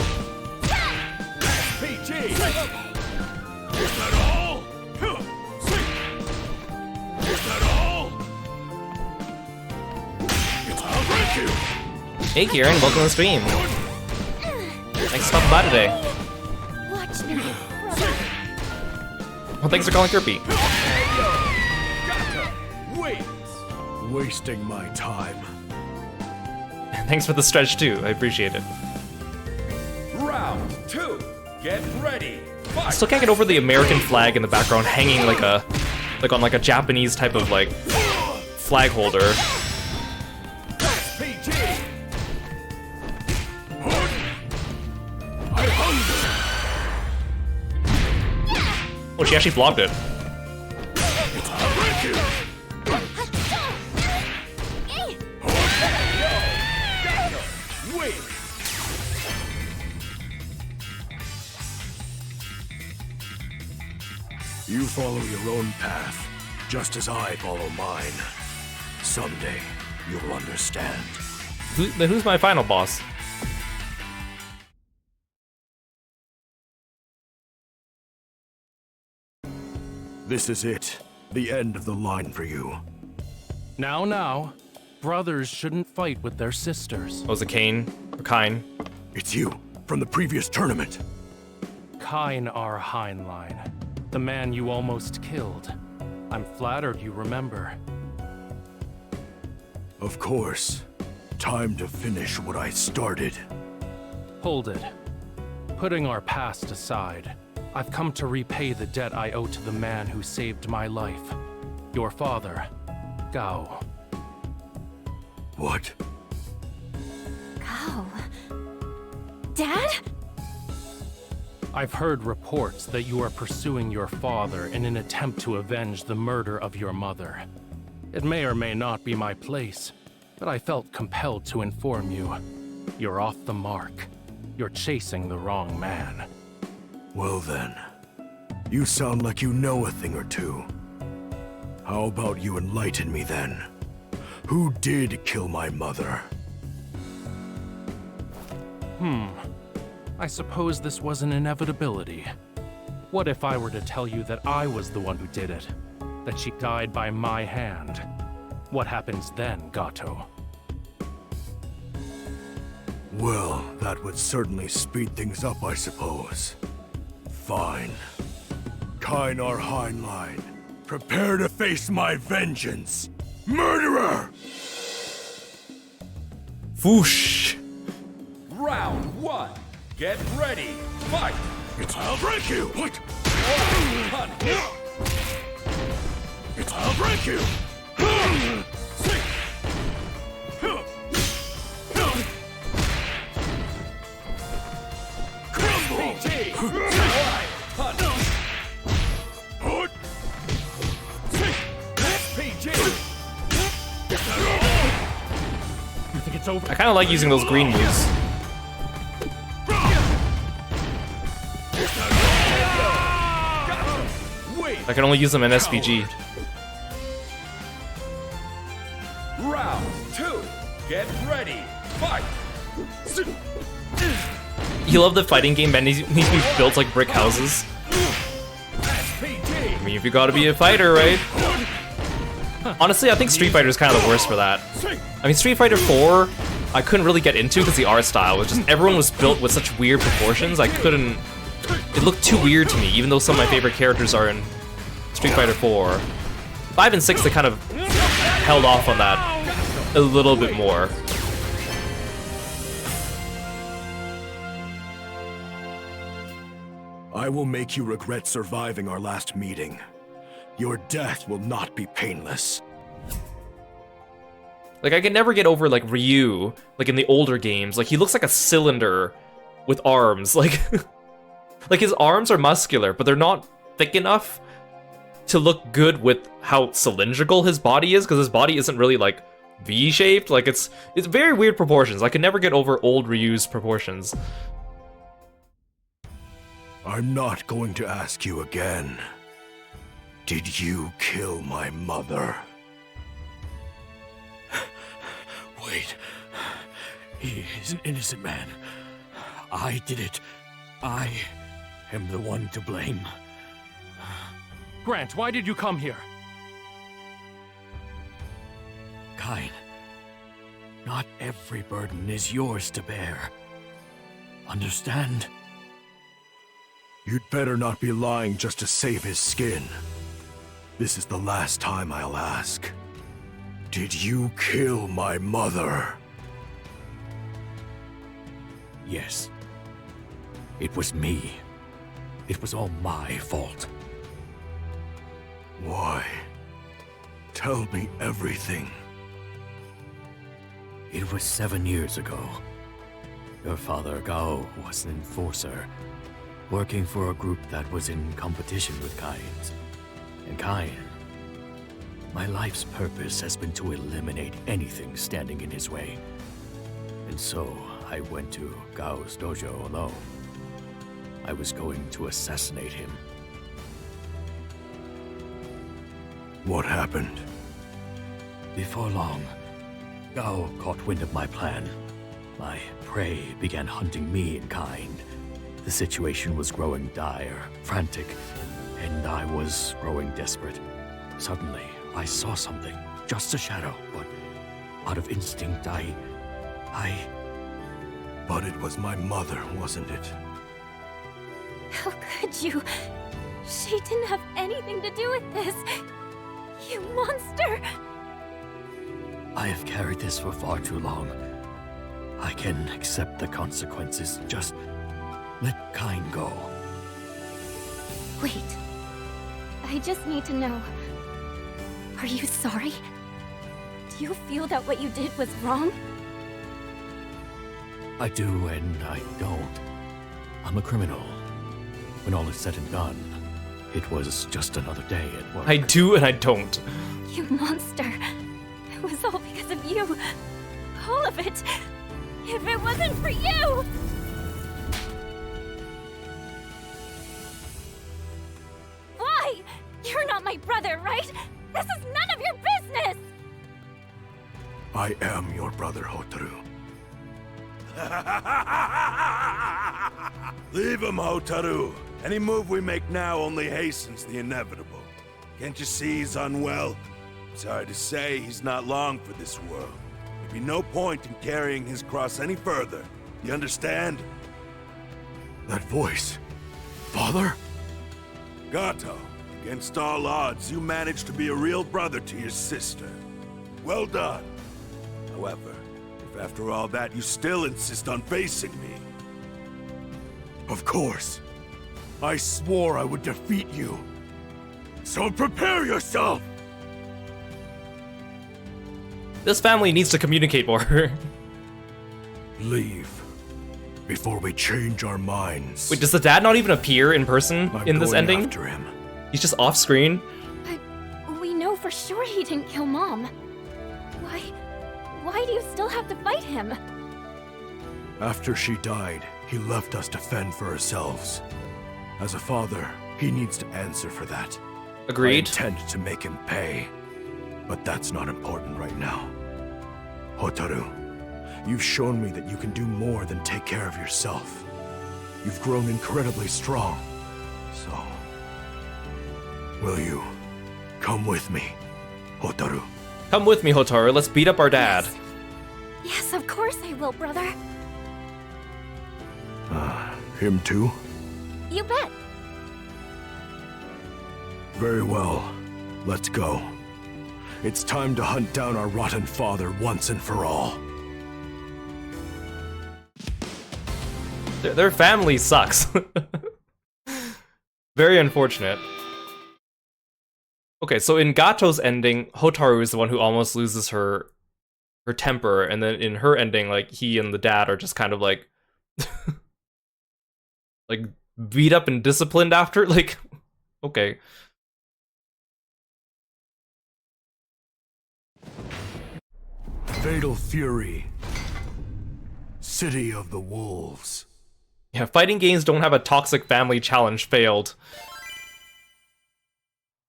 Speaker 4: PG.
Speaker 3: Is that all? Is that all? I'll break you!
Speaker 1: Hey, Kieran, welcome to the stream. Thanks for stopping by today.
Speaker 5: Watch me, brother.
Speaker 1: Well, thanks for calling Kirby.
Speaker 4: Wait.
Speaker 3: Wasting my time.
Speaker 1: Thanks for the stretch, too. I appreciate it.
Speaker 4: Round 2. Get ready. Fight.
Speaker 1: Still can't get over the American flag in the background hanging on like a Japanese type of like flag holder.
Speaker 4: PG.
Speaker 1: Oh, she actually blocked it.
Speaker 4: Wait.
Speaker 3: You follow your own path, just as I follow mine. Someday, you'll understand.
Speaker 1: Then who's my final boss?
Speaker 3: This is it. The end of the line for you.
Speaker 12: Now. Brothers shouldn't fight with their sisters.
Speaker 1: Was it Kane? Or Kine?
Speaker 3: It's you, from the previous tournament.
Speaker 12: Kine our Heinlein, the man you almost killed. I'm flattered you remember.
Speaker 3: Of course. Time to finish what I started.
Speaker 12: Hold it. Putting our past aside, I've come to repay the debt I owe to the man who saved my life. Your father, Gao.
Speaker 3: What?
Speaker 5: Go. Dad?
Speaker 12: I've heard reports that you are pursuing your father in an attempt to avenge the murder of your mother. It may or may not be my place, but I felt compelled to inform you. You're off the mark. You're chasing the wrong man.
Speaker 3: Well then, you sound like you know a thing or two. How about you enlighten me then? Who did kill my mother?
Speaker 12: I suppose this was an inevitability. What if I were to tell you that I was the one who did it? That she died by my hand? What happens then, Gato?
Speaker 3: Well, that would certainly speed things up, I suppose. Fine. Kainar Heinlein, prepare to face my vengeance! Murderer!
Speaker 1: Whoosh!
Speaker 4: Round 1. Get ready. Fight.
Speaker 3: I'll break you! What?
Speaker 4: Punish.
Speaker 3: I'll break you!
Speaker 4: SPG! Right, punch! SPG!
Speaker 12: You think it's over?
Speaker 1: I kind of like using those green moves. I can only use them in SPG.
Speaker 4: Round 2. Get ready. Fight.
Speaker 1: You love the fighting game that needs to be built like brick houses. I mean, if you gotta be a fighter, right? Honestly, I think Street Fighter is kind of the worst for that. I mean, Street Fighter 4, I couldn't really get into because the art style was just, everyone was built with such weird proportions, I couldn't, it looked too weird to me, even though some of my favorite characters are in Street Fighter 4. 5 and 6, they kind of held off on that a little bit more.
Speaker 3: I will make you regret surviving our last meeting. Your death will not be painless.
Speaker 1: Like, I can never get over, like, Ryu, like, in the older games. Like, he looks like a cylinder with arms. Like, like his arms are muscular, but they're not thick enough to look good with how cylindrical his body is, because his body isn't really, like, V-shaped. Like, it's very weird proportions. I can never get over old Ryu's proportions.
Speaker 3: I'm not going to ask you again. Did you kill my mother?
Speaker 13: Wait. He is an innocent man. I did it. I am the one to blame.
Speaker 12: Grant, why did you come here?
Speaker 13: Kain, not every burden is yours to bear. Understand?
Speaker 3: You'd better not be lying just to save his skin. This is the last time I'll ask. Did you kill my mother?
Speaker 13: Yes. It was me. It was all my fault.
Speaker 3: Why? Tell me everything.
Speaker 13: It was 7 years ago. Your father, Gato, was an enforcer, working for a group that was in competition with Kain's. And Kain, my life's purpose has been to eliminate anything standing in his way. And so, I went to Gao's dojo alone. I was going to assassinate him.
Speaker 3: What happened?
Speaker 13: Before long, Gao caught wind of my plan. My prey began hunting me in kind. The situation was growing dire, frantic, and I was growing desperate. Suddenly, I saw something, just a shadow, but out of instinct, I...
Speaker 3: But it was my mother, wasn't it?
Speaker 5: How could you? She didn't have anything to do with this. You monster!
Speaker 13: I have carried this for far too long. I can accept the consequences. Just let Kain go.
Speaker 5: Wait. I just need to know. Are you sorry? Do you feel that what you did was wrong?
Speaker 13: I do and I don't. I'm a criminal. When all is said and done, it was just another day at work.
Speaker 1: I do and I don't.
Speaker 5: You monster. It was all because of you. All of it. If it wasn't for you! Why? You're not my brother, right? This is none of your business!
Speaker 3: I am your brother, Hotaru.
Speaker 14: Leave him, Hotaru. Any move we make now only hastens the inevitable. Can't you see he's unwell? Sorry to say, he's not long for this world. There'd be no point in carrying his cross any further. You understand?
Speaker 3: That voice. Father?
Speaker 14: Gato, against all odds, you managed to be a real brother to your sister. Well done. However, if after all that you still insist on facing me...
Speaker 3: Of course. I swore I would defeat you. So prepare yourself!
Speaker 1: This family needs to communicate more.
Speaker 3: Leave. before we change our minds.
Speaker 1: Wait, does the dad not even appear in person in this
Speaker 3: going
Speaker 1: ending?
Speaker 3: after him.
Speaker 1: He's just off screen.
Speaker 5: But we know for sure he didn't kill Mom. Why do you still have to fight him?
Speaker 3: After she died, he left us to fend for ourselves. As a father, he needs to answer for that.
Speaker 1: Agreed.
Speaker 3: I intend to make him pay. But that's not important right now. Hotaru, you've shown me that you can do more than take care of yourself. You've grown incredibly strong. So, will you come with me, Hotaru?
Speaker 1: Come with me, Hotaru. Let's beat up our dad.
Speaker 5: Yes, of course I will, brother.
Speaker 3: Him too?
Speaker 5: You bet.
Speaker 3: Very well. Let's go. It's time to hunt down our rotten father once and for all.
Speaker 1: Their family sucks. Very unfortunate. Okay, so in Gato's ending, Hotaru is the one who almost loses her temper, and then in her ending, like, he and the dad are just kind of like like beat up and disciplined after, like, okay.
Speaker 3: Fatal Fury. City of the Wolves.
Speaker 1: Yeah, fighting games don't have a toxic family challenge failed.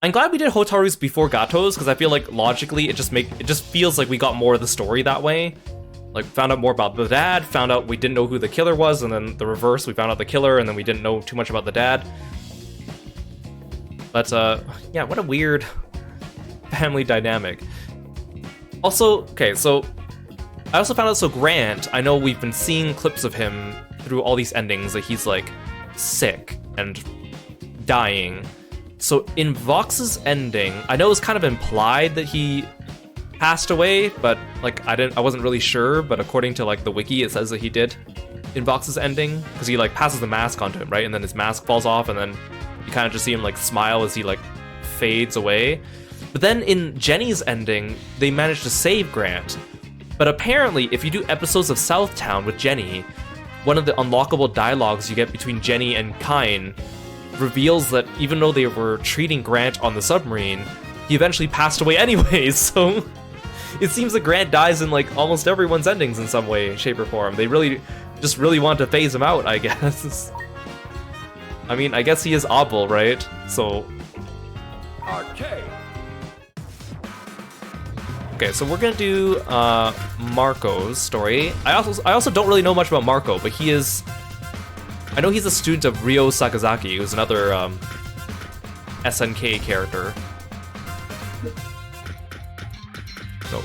Speaker 1: I'm glad we did Hotaru's before Gato's, because I feel like logically it just feels like we got more of the story that way. Like, found out more about the dad, found out we didn't know who the killer was, and then the reverse, we found out the killer, and then we didn't know too much about the dad. But, yeah, what a weird family dynamic. Also, okay, so I also found out, so Grant, I know we've been seeing clips of him through all these endings, that he's, like, sick and dying. So in Vox's ending, I know it was kind of implied that he passed away, but, like, I wasn't really sure, but according to, like, the wiki, it says that he did in Vox's ending, because he, like, passes the mask onto him, right? And then his mask falls off, and then you kind of just see him, like, smile as he, like, fades away. But then in Jenny's ending, they managed to save Grant. But apparently, if you do episodes of Southtown with Jenny, one of the unlockable dialogues you get between Jenny and Kine reveals that even though they were treating Grant on the submarine, he eventually passed away anyways, so it seems that Grant dies in, like, almost everyone's endings in some way, shape, or form. They really want to phase him out, I guess. I mean, I guess he is Abel, right? So...
Speaker 4: Arcade.
Speaker 1: Okay, so we're gonna do Marco's story. I also don't really know much about Marco, but he is... I know he's a student of Ryo Sakazaki, who's another SNK character. So,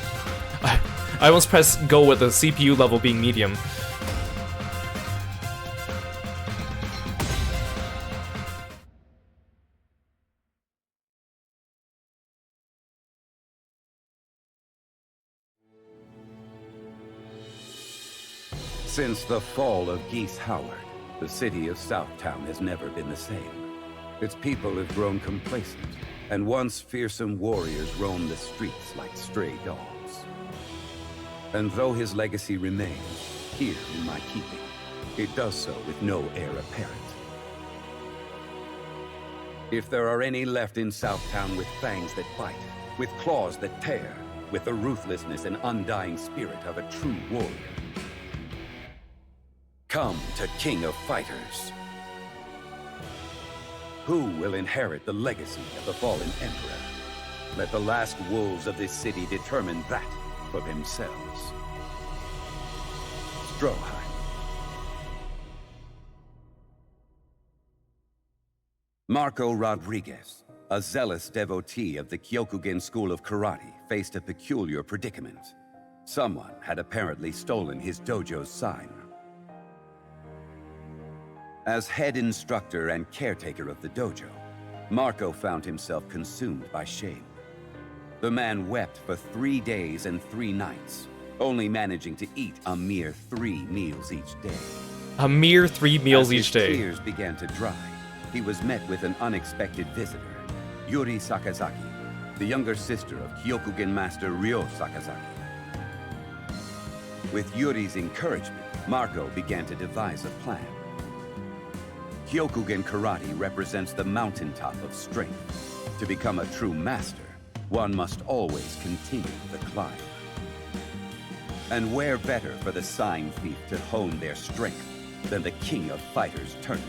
Speaker 1: I almost pressed go with the CPU level being medium.
Speaker 2: Since the fall of Geese Howard, the city of Southtown has never been the same. Its people have grown complacent, and once fearsome warriors roam the streets like stray dogs. And though his legacy remains here in my keeping, it does so with no heir apparent. If there are any left in Southtown with fangs that bite, with claws that tear, with the ruthlessness and undying spirit of a true warrior, come to King of Fighters. Who will inherit the legacy of the fallen Emperor? Let the last wolves of this city determine that for themselves. Stroheim. Marco Rodriguez, a zealous devotee of the Kyokugen School of Karate, faced a peculiar predicament. Someone had apparently stolen his dojo's sign. As head instructor and caretaker of the dojo, Marco found himself consumed by shame. The man wept for 3 days and 3 nights, only managing to eat a mere 3 meals each day.
Speaker 1: A mere 3 meals each day.
Speaker 2: As his tears began to dry, he was met with an unexpected visitor, Yuri Sakazaki, the younger sister of Kyokugen master Ryo Sakazaki. With Yuri's encouragement, Marco began to devise a plan. Kyokugen karate represents the mountaintop of strength. To become a true master, one must always continue the climb. And where better for the sign thief to hone their strength than the king of fighters tournament?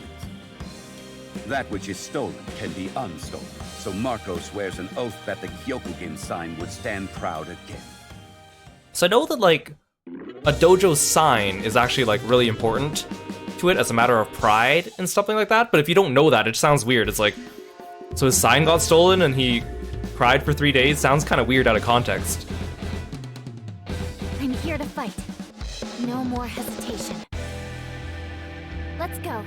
Speaker 2: That which is stolen can be unstolen, so Marco swears an oath that the Kyokugen sign would stand proud again.
Speaker 1: So I know that, like, a dojo sign is actually, like, really important to it as a matter of pride and something like that, but if you don't know that, it sounds weird. It's like, so his sign got stolen and he cried for 3 days? Sounds kind of weird out of context.
Speaker 5: I'm here to fight. No more hesitation. Let's go.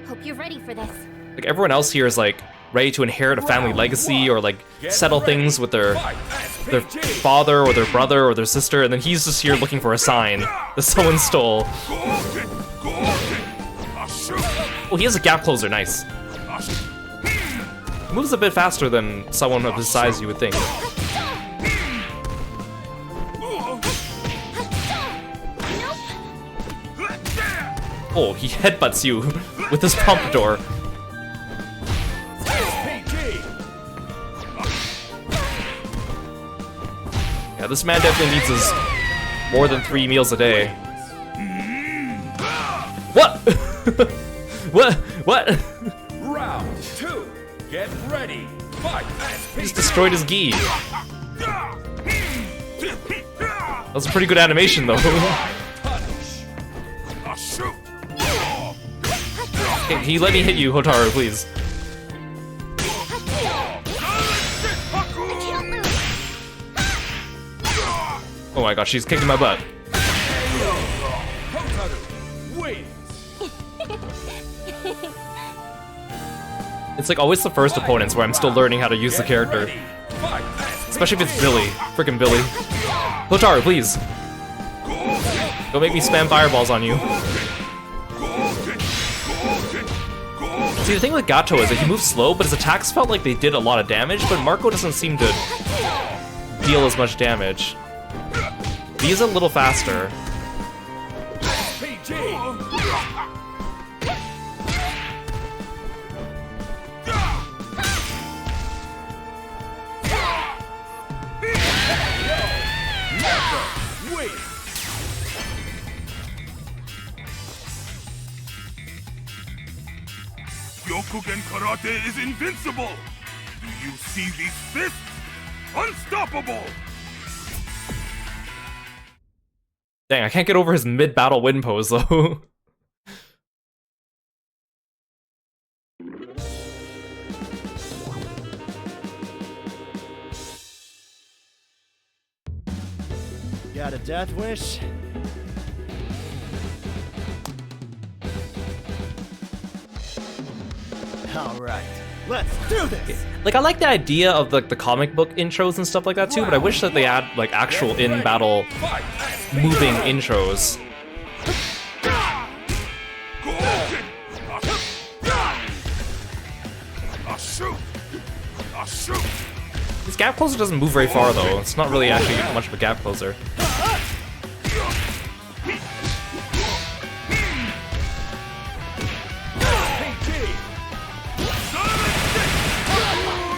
Speaker 5: Hope you're ready for this.
Speaker 1: Like, everyone else here is, like, ready to inherit a family legacy or, like, settle things with their father or their brother or their sister, and then he's just here looking for a sign that someone stole. Oh, he has a gap closer, nice. Moves a bit faster than someone of his size you would think. Oh, he headbutts you with his pompadour. Yeah, this man definitely needs his more than 3 meals a day. What? What?
Speaker 4: Round 2. Get ready. Fight.
Speaker 1: He just destroyed his gi. That was a pretty good animation, though. Hey, can you let me hit you, Hotaru, please? Oh my gosh, she's kicking my butt. It's like always the first opponents where I'm still learning how to use the character. Especially if it's Billy. Frickin' Billy. Hotaru, please. Don't make me spam fireballs on you. See, the thing with Gato is that he moves slow, but his attacks felt like they did a lot of damage, but Marco doesn't seem to deal as much damage. He's a little faster.
Speaker 14: Kyokugen karate is invincible! Do you see these fists? Unstoppable!
Speaker 1: Dang, I can't get over his mid-battle win pose, though.
Speaker 11: Got a death wish? Alright, let's do this!
Speaker 1: Like, I like the idea of the comic book intros and stuff like that too, but I wish that they had, like, actual in-battle moving intros. This gap closer doesn't move very far, though. It's not really actually much of a gap closer.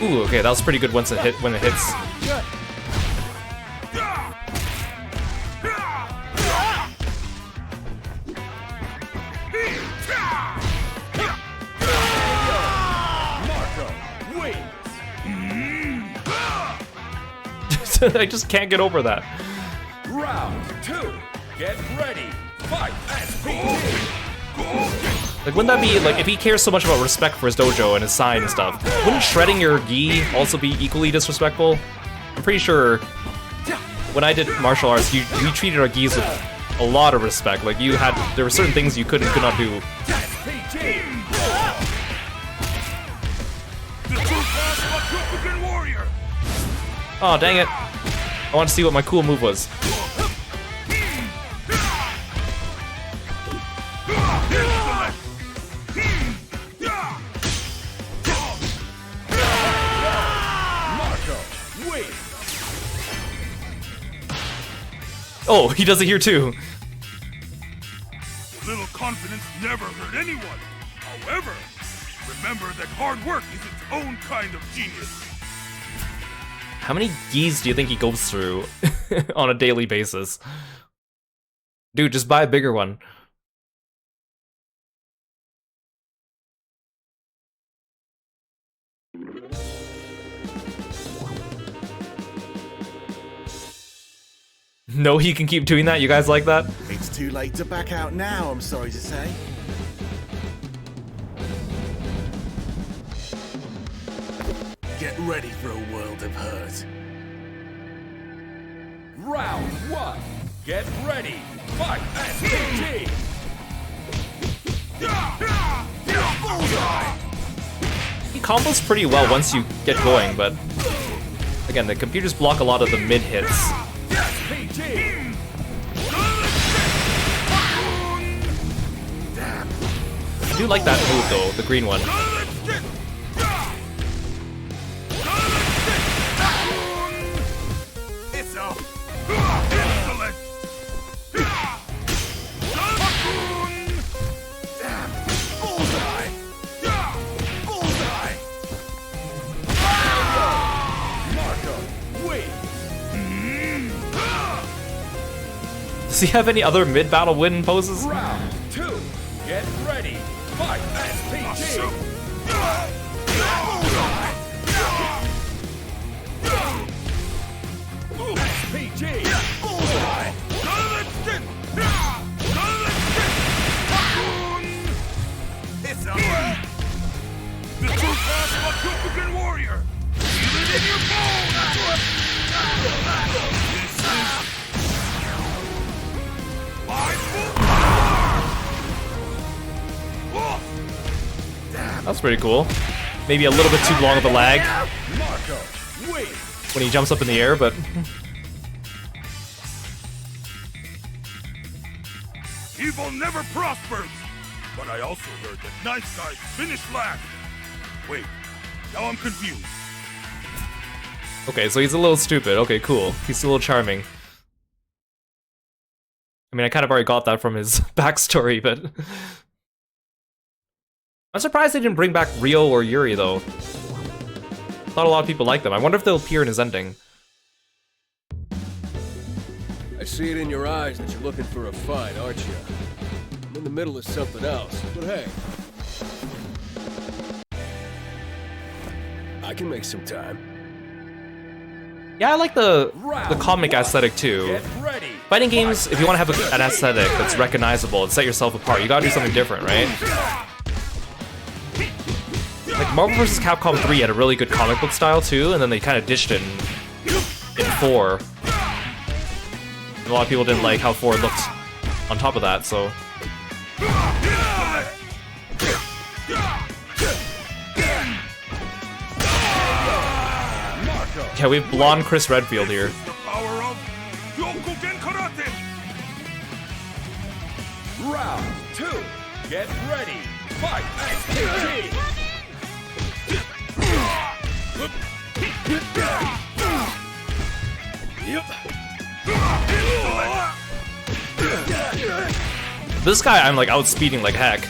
Speaker 1: Ooh, okay, that was pretty good once it hit when it hits. I just can't get over that.
Speaker 4: Round 2. Get ready. Fight.
Speaker 1: Like, wouldn't that be, like, if he cares so much about respect for his dojo and his sign and stuff, wouldn't shredding your gi also be equally disrespectful? I'm pretty sure when I did martial arts, we treated our gis with a lot of respect. Like, there were certain things you could and could not do. Oh, dang it. I want to see what my cool move was. Oh, he does it here too.
Speaker 14: never hurt anyone. However, remember that hard work is its own kind of genius.
Speaker 1: How many gis do you think he goes through on a daily basis? Dude, just buy a bigger one. No, he can keep doing that? You guys like that?
Speaker 11: It's too late to back out now, I'm sorry to say. Get ready for a world of hurt.
Speaker 4: Round 1. Get ready. Fight. SPG.
Speaker 1: He combos pretty well once you get going, but again, the computers block a lot of the mid hits. I do like that move though, the green one.
Speaker 14: It's off. Excellent. Damn. Bullseye. Bullseye.
Speaker 4: Marco, wait.
Speaker 1: Does he have any other mid-battle win poses?
Speaker 4: Round 2. Get ready. Fight. SPG. SPG.
Speaker 14: It's on. The true path of a Kyokugen warrior. Feel it in your bones. This is my full.
Speaker 1: That's pretty cool. Maybe a little bit too long of a lag
Speaker 4: Marco, wait.
Speaker 1: when he jumps up in the air, but
Speaker 14: Evil never prospers. But I also heard that nice guys finish last. Wait, now I'm confused.
Speaker 1: okay, so he's a little stupid. Okay, cool. He's a little charming. I mean, I kind of already got that from his backstory, but I'm surprised they didn't bring back Rio or Yuri, though. Thought a lot of people liked them. I wonder if they'll appear in his ending.
Speaker 7: I see it in your eyes that you're looking for a fight, aren't you? I'm in the middle of something else, but hey. I can make some time.
Speaker 1: Yeah, I like the comic aesthetic too.
Speaker 4: Get ready.
Speaker 1: Fighting games, if you want to have an aesthetic that's recognizable and set yourself apart, you gotta do something different, right? Like Marvel vs. Capcom 3 had a really good comic book style too, and then they kind of ditched it in 4. And a lot of people didn't like how 4 looked on top of that, so. Yeah, we have blonde Chris Redfield here.
Speaker 14: The power of Kyokugen Karate.
Speaker 4: Round 2. Get ready. Fight. SPG.
Speaker 1: This guy, I'm like outspeeding like heck.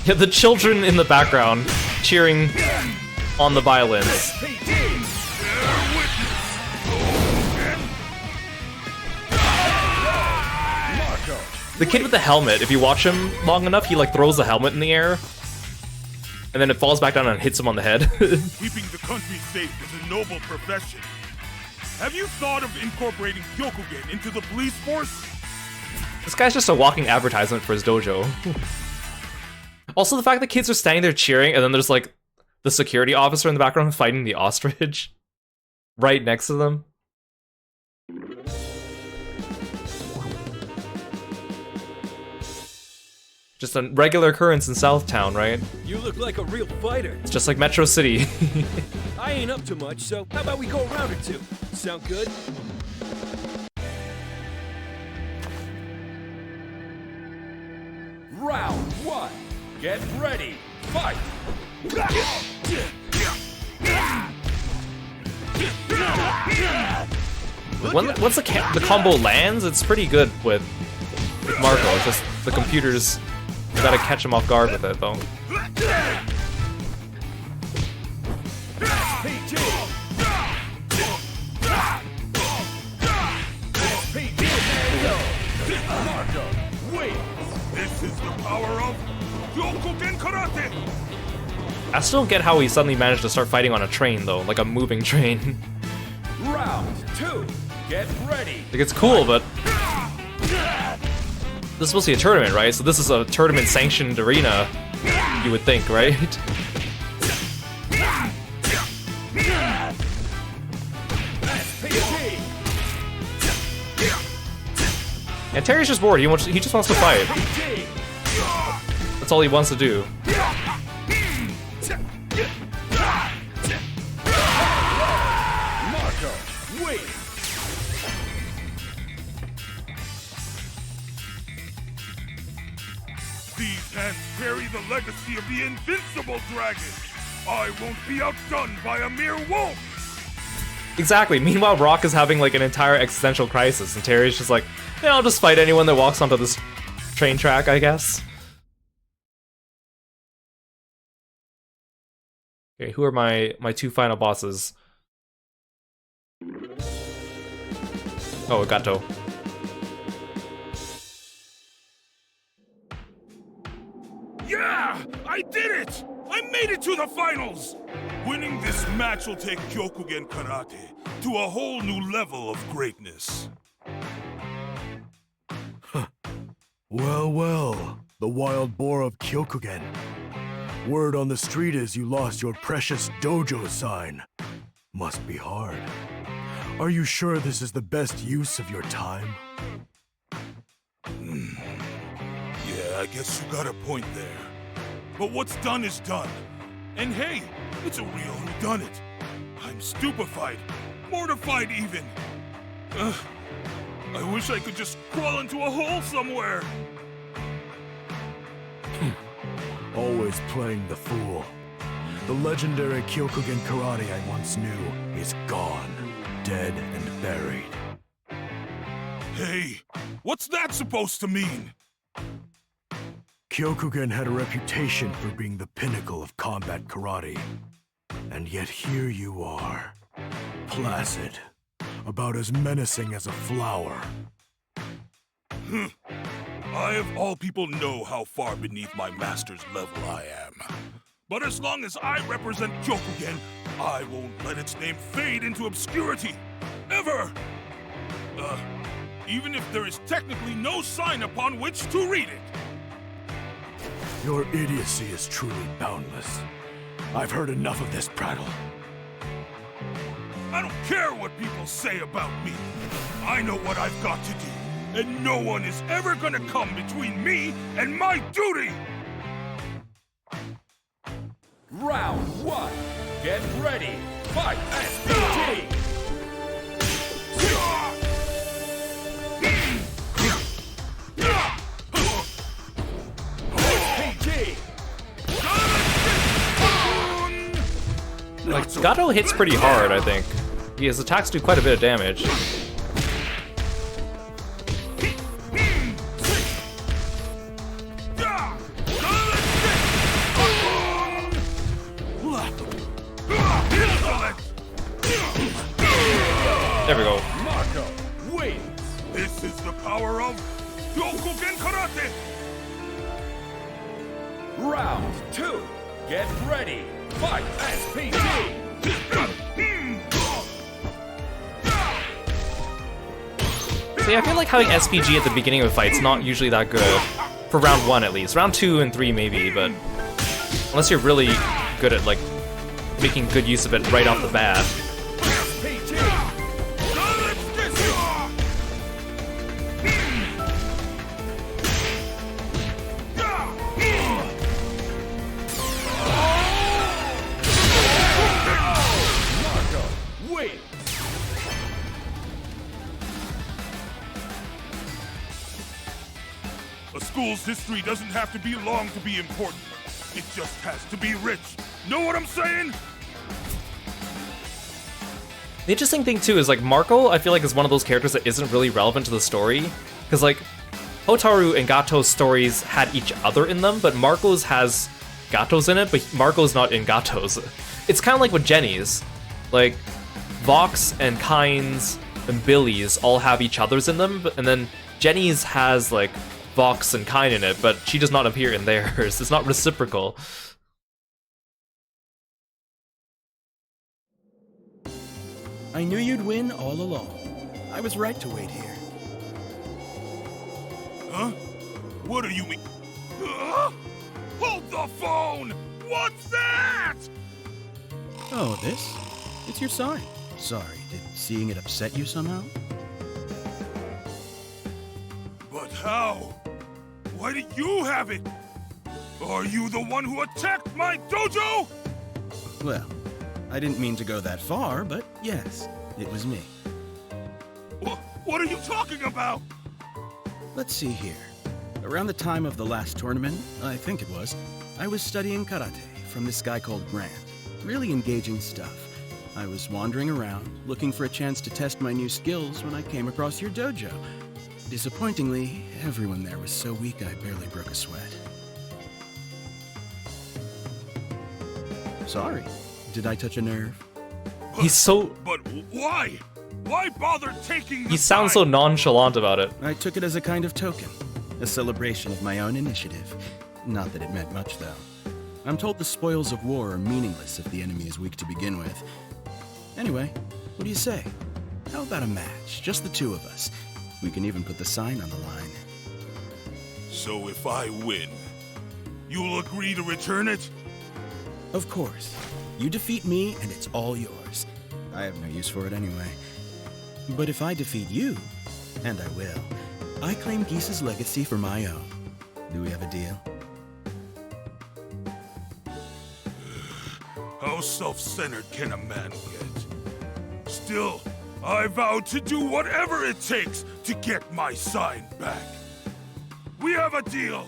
Speaker 1: Yeah, the children in the background cheering on the violins. The kid with the helmet, if you watch him long enough, he like throws the helmet in the air, and then it falls back down and hits him on the head.
Speaker 14: Keeping the country safe is a noble profession. Have you thought of incorporating Kyokugen into the police force?
Speaker 1: This guy's just a walking advertisement for his dojo. Also, the fact that kids are standing there cheering, and then there's like the security officer in the background fighting the ostrich right next to them. Just a regular occurrence in Southtown, right?
Speaker 7: You look like a real fighter.
Speaker 1: It's just like Metro City.
Speaker 7: I ain't up to much, so how about we go a round or two? Sound good?
Speaker 4: Round 1. Get ready. Fight.
Speaker 1: Once the combo lands, it's pretty good with with Marco. It's just the computers, you gotta catch him off guard with it, though.
Speaker 14: This is the power of Kyokugen Karate!
Speaker 1: I still don't get how he suddenly managed to start fighting on a train, though, like a moving train.
Speaker 4: Round 2. Get ready.
Speaker 1: Like, it's cool, but this is supposed to be a tournament, right? So this is a tournament-sanctioned arena, you would think, right? And Terry's just bored. He just wants to fight. That's all he wants to do.
Speaker 4: Marco, wait.
Speaker 14: These hands carry the legacy of the invincible dragon. I won't be outdone by a mere wolf.
Speaker 1: Exactly. Meanwhile, Rock is having like an entire existential crisis, and Terry's just like, yeah, I'll just fight anyone that walks onto this train track, I guess. Okay, who are my two final bosses? Oh, Gato.
Speaker 14: Yeah! I did it! I made it to the finals! Winning this match will take Kyokugen Karate to a whole new level of greatness.
Speaker 3: Well, well, the wild boar of Kyokugen. Word on the street is you lost your precious dojo sign. Must be hard. Are you sure this is the best use of your time?
Speaker 14: Yeah, I guess you got a point there. But what's done is done. And hey, it's a real whodunit. I'm stupefied, mortified even. I wish I could just crawl into a hole somewhere.
Speaker 3: Always playing the fool. The legendary Kyokugen Karate I once knew is gone, dead and buried.
Speaker 14: Hey, what's that supposed to mean?
Speaker 3: Kyokugen had a reputation for being the pinnacle of combat karate. And yet here you are, placid, about as menacing as a flower.
Speaker 14: I of all people know how far beneath my master's level I am. But as long as I represent Kyokugen, I won't let its name fade into obscurity. Ever! Even if there is technically no sign upon which to read it.
Speaker 3: Your idiocy is truly boundless. I've heard enough of this prattle.
Speaker 14: I don't care what people say about me. I know what I've got to do, and no one is ever gonna come between me and my duty!
Speaker 4: Round 1. Get ready. Fight SPG.
Speaker 1: Like, Gato hits pretty hard, I think. His attacks do quite a bit of damage. There we go.
Speaker 14: Marco, wait! This is the power of Kyokugen Karate!
Speaker 4: Round 2. Get ready. Fight SPG.
Speaker 1: See, I feel like having SPG at the beginning of a fight's not usually that good. For round 1 at least. Round 2 and 3 maybe, but unless you're really good at like making good use of it right off the bat.
Speaker 14: A school's history doesn't have to be long to be important. It just has to be rich. Know what I'm saying?
Speaker 1: The interesting thing too is like Marco, I feel like is one of those characters that isn't really relevant to the story, because like Hotaru and Gato's stories had each other in them, but Marco's has Gato's in it, but Marco's not in Gato's. It's kind of like with Jenny's. Like, Vox and Kynes and Billy's all have each other's in them, and then Jenny's has, like, Vox and Kyne in it, but she does not appear in theirs. It's not reciprocal.
Speaker 10: I knew you'd win all along. I was right to wait here.
Speaker 14: Huh? What do you mean? Hold the phone! What's that?
Speaker 10: Oh, this? It's your sign. Sorry, did seeing it upset you somehow?
Speaker 14: But how? Why do you have it? Are you the one who attacked my dojo?
Speaker 10: Well, I didn't mean to go that far, but yes, it was me.
Speaker 14: What are you talking about?
Speaker 10: Let's see here. Around the time of the last tournament, I think it was, I was studying karate from this guy called Grant. Really engaging stuff. I was wandering around, looking for a chance to test my new skills when I came across your dojo. Disappointingly, everyone there was so weak I barely broke a sweat. Sorry. Did I touch a nerve?
Speaker 1: He's so...
Speaker 14: But why? Why bother taking the
Speaker 1: He sounds so nonchalant about it.
Speaker 10: I took it as a kind of token. A celebration of my own initiative. Not that it meant much, though. I'm told the spoils of war are meaningless if the enemy is weak to begin with. Anyway, what do you say? How about a match? Just the two of us. We can even put the sign on the line.
Speaker 14: So if I win, you'll agree to return it?
Speaker 10: Of course. You defeat me, and it's all yours. I have no use for it anyway. But if I defeat you, and I will, I claim Geese's legacy for my own. Do we have a deal?
Speaker 14: How self-centered can a man get? Still, I vow to do whatever it takes to get my sign back. We have a deal!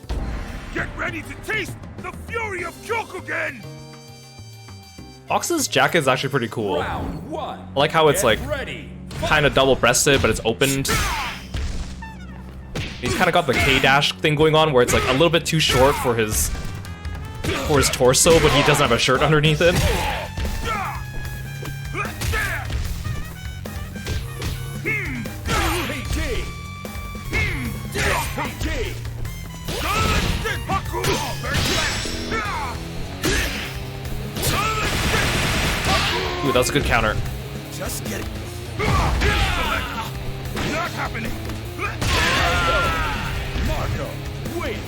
Speaker 14: Get ready to taste the fury of Kyokugen!
Speaker 1: Vox's jacket is actually pretty cool.
Speaker 4: Round one.
Speaker 1: I like how it's like
Speaker 4: Ready.
Speaker 1: kind of double-breasted, but it's opened. He's kind of got the K-dash thing going on, where it's like a little bit too short for his torso, but he doesn't have a shirt underneath it. Ooh, that was a good counter.
Speaker 10: Just get it.
Speaker 14: Not happening.
Speaker 4: Marco, wait.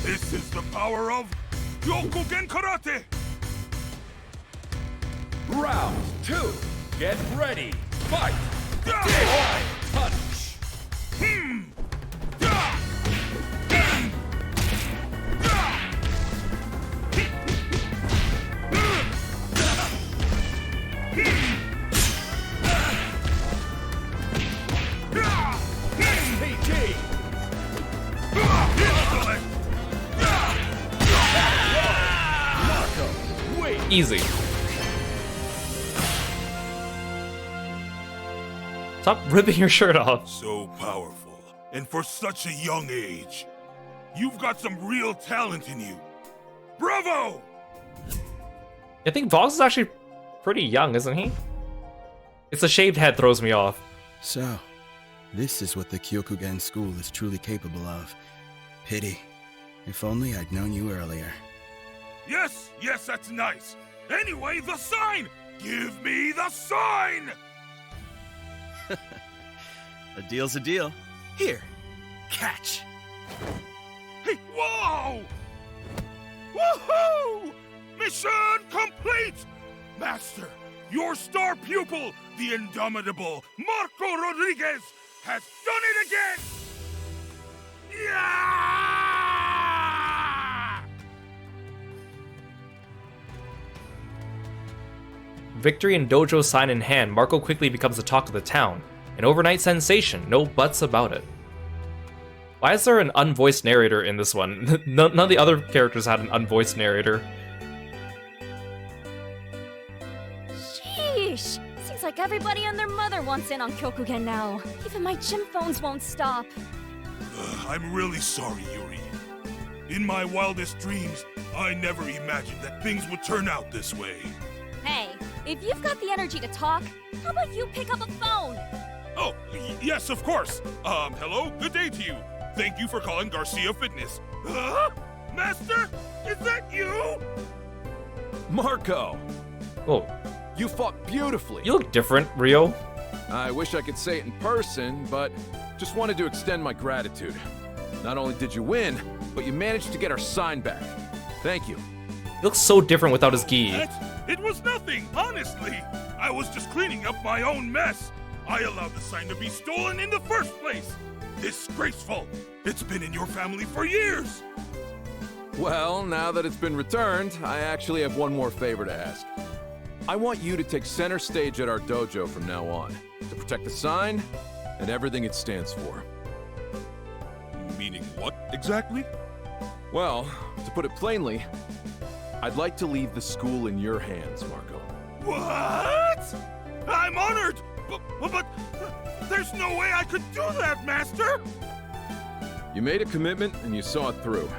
Speaker 14: This is the power of Kyokugen Karate.
Speaker 4: Round two. Get ready. Fight. One punch.
Speaker 1: Easy. Stop ripping your shirt off.
Speaker 14: So powerful, and for such a young age. You've got some real talent in you. Bravo!
Speaker 1: I think Vox is actually pretty young, isn't he? It's a shaved head throws me off.
Speaker 10: So, this is what the Kyokugen school is truly capable of. Pity. If only I'd known you earlier.
Speaker 14: Yes, that's nice. Anyway, the sign! Give me the sign!
Speaker 10: A deal's a deal. Here, catch.
Speaker 14: Hey, whoa! Woohoo! Mission complete! Master, your star pupil, the indomitable Marco Rodriguez, has done it again! Yeah!
Speaker 1: Victory and dojo sign in hand, Marco quickly becomes the talk of the town. An overnight sensation, no buts about it. Why is there an unvoiced narrator in this one? None of the other characters had an unvoiced narrator.
Speaker 5: Sheesh! Seems like everybody and their mother wants in on Kyokugen now. Even my gym phones won't stop.
Speaker 14: I'm really sorry, Yuri. In my wildest dreams, I never imagined that things would turn out this way.
Speaker 15: Hey, if you've got the energy to talk, how about you pick up a phone?
Speaker 14: Oh, yes, of course. Hello, good day to you. Thank you for calling Garcia Fitness. Master, is that you?
Speaker 16: Marco!
Speaker 1: Oh.
Speaker 16: You fought beautifully.
Speaker 1: You look different, Rio.
Speaker 16: I wish I could say it in person, but just wanted to extend my gratitude. Not only did you win, but you managed to get our sign back. Thank you.
Speaker 1: He looks so different without his gi.
Speaker 14: It was nothing, honestly. I was just cleaning up my own mess. I allowed the sign to be stolen in the first place. Disgraceful. It's been in your family for years.
Speaker 16: Well, now that it's been returned, I actually have one more favor to ask. I want you to take center stage at our dojo from now on, to protect the sign and everything it stands for.
Speaker 14: Meaning what, exactly?
Speaker 16: Well, to put it plainly, I'd like to leave the school in your hands, Marco.
Speaker 14: What? I'm honored, but there's no way I could do that, Master!
Speaker 16: You made a commitment and you saw it through.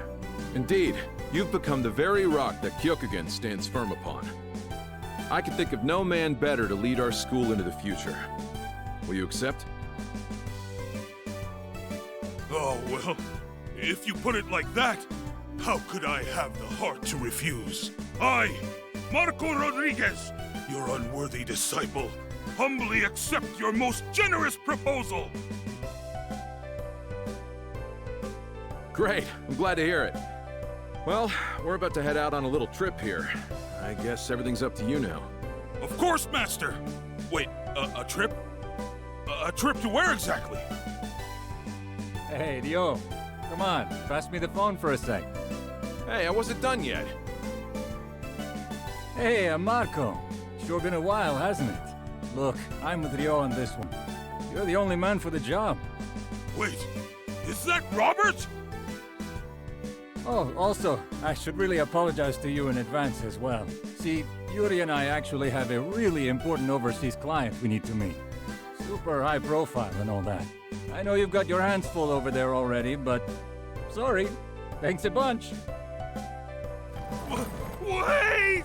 Speaker 16: Indeed, you've become the very rock that Kyokugen stands firm upon. I can think of no man better to lead our school into the future. Will you accept?
Speaker 14: Oh, well, if you put it like that, how could I have the heart to refuse? I, Marco Rodriguez, your unworthy disciple, humbly accept your most generous proposal.
Speaker 16: Great, I'm glad to hear it. Well, we're about to head out on a little trip here. I guess everything's up to you now.
Speaker 14: Of course, Master! Wait, a trip? A trip to where exactly?
Speaker 17: Hey, Dio. Come on, pass me the phone for a sec.
Speaker 16: Hey, I wasn't done yet.
Speaker 17: Hey, Marco. Sure been a while, hasn't it? Look, I'm with Rio on this one. You're the only man for the job.
Speaker 14: Wait, is that Robert?
Speaker 17: Oh, also, I should really apologize to you in advance as well. See, Yuri and I actually have a really important overseas client we need to meet. Super high profile and all that. I know you've got your hands full over there already, but... sorry. Thanks a bunch.
Speaker 14: Wait!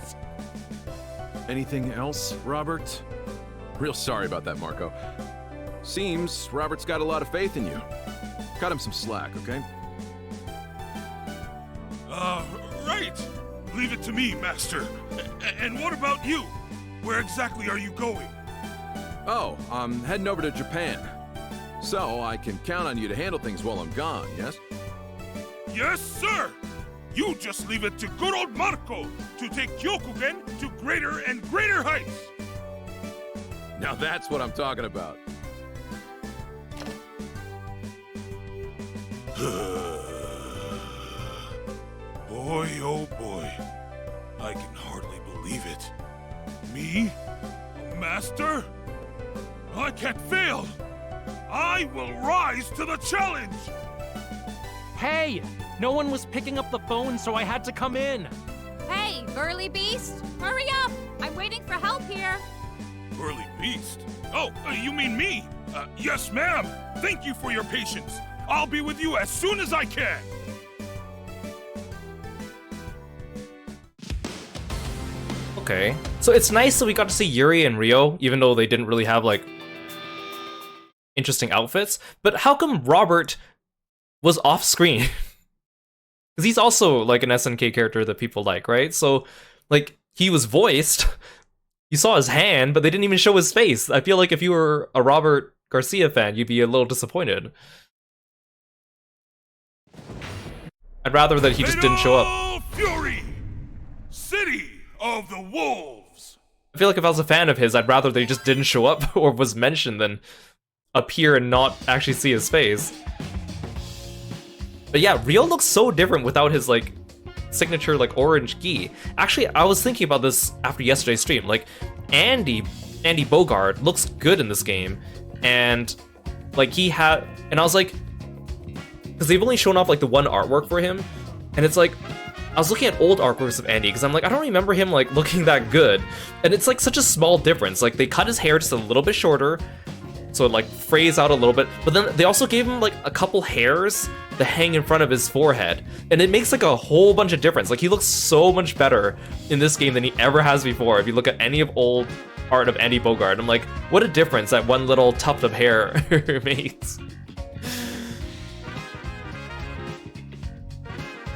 Speaker 16: Anything else, Robert? Real sorry about that, Marco. Seems Robert's got a lot of faith in you. Cut him some slack, okay?
Speaker 14: Right. Leave it to me, Master. And what about you? Where exactly are you going?
Speaker 16: Oh, I'm heading over to Japan. So I can count on you to handle things while I'm gone, yes?
Speaker 14: Yes, sir! You just leave it to good old Marco to take Kyokugen to greater and greater heights!
Speaker 16: Now that's what I'm talking about.
Speaker 14: Boy, oh boy. I can hardly believe it. Me? A master? I can't fail! I will rise to the challenge!
Speaker 12: Hey! No one was picking up the phone, so I had to come in.
Speaker 15: Hey, burly beast! Hurry up! I'm waiting for help here.
Speaker 14: Burly beast? Oh, you mean me? Yes, ma'am! Thank you for your patience. I'll be with you as soon as I can!
Speaker 1: Okay. So it's nice that we got to see Yuri and Rio, even though they didn't really have, like, interesting outfits. But how come Robert was off screen? Because he's also, like, an SNK character that people like, right? So, like, he was voiced. You saw his hand, but they didn't even show his face. I feel like if you were a Robert Garcia fan, you'd be a little disappointed. I'd rather that he just didn't show up.
Speaker 14: Fury! City of the Wolves!
Speaker 1: I feel like if I was a fan of his, I'd rather they just didn't show up or was mentioned than appear and not actually see his face. But yeah, Rio looks so different without his, like, signature, like, orange gi. Actually, I was thinking about this after yesterday's stream. Like, Andy Bogard looks good in this game. And, like, and I was like, because they've only shown off, like, the one artwork for him. And it's like, I was looking at old artworks of Andy, because I'm like, I don't remember him, like, looking that good. And it's, like, such a small difference. Like, they cut his hair just a little bit shorter. so it like frays out a little bit. But then they also gave him like a couple hairs to hang in front of his forehead, and it makes like a whole bunch of difference. Like he looks so much better in this game than he ever has before. If you look at any of old art of Andy Bogard, I'm like, what a difference that one little tuft of hair makes.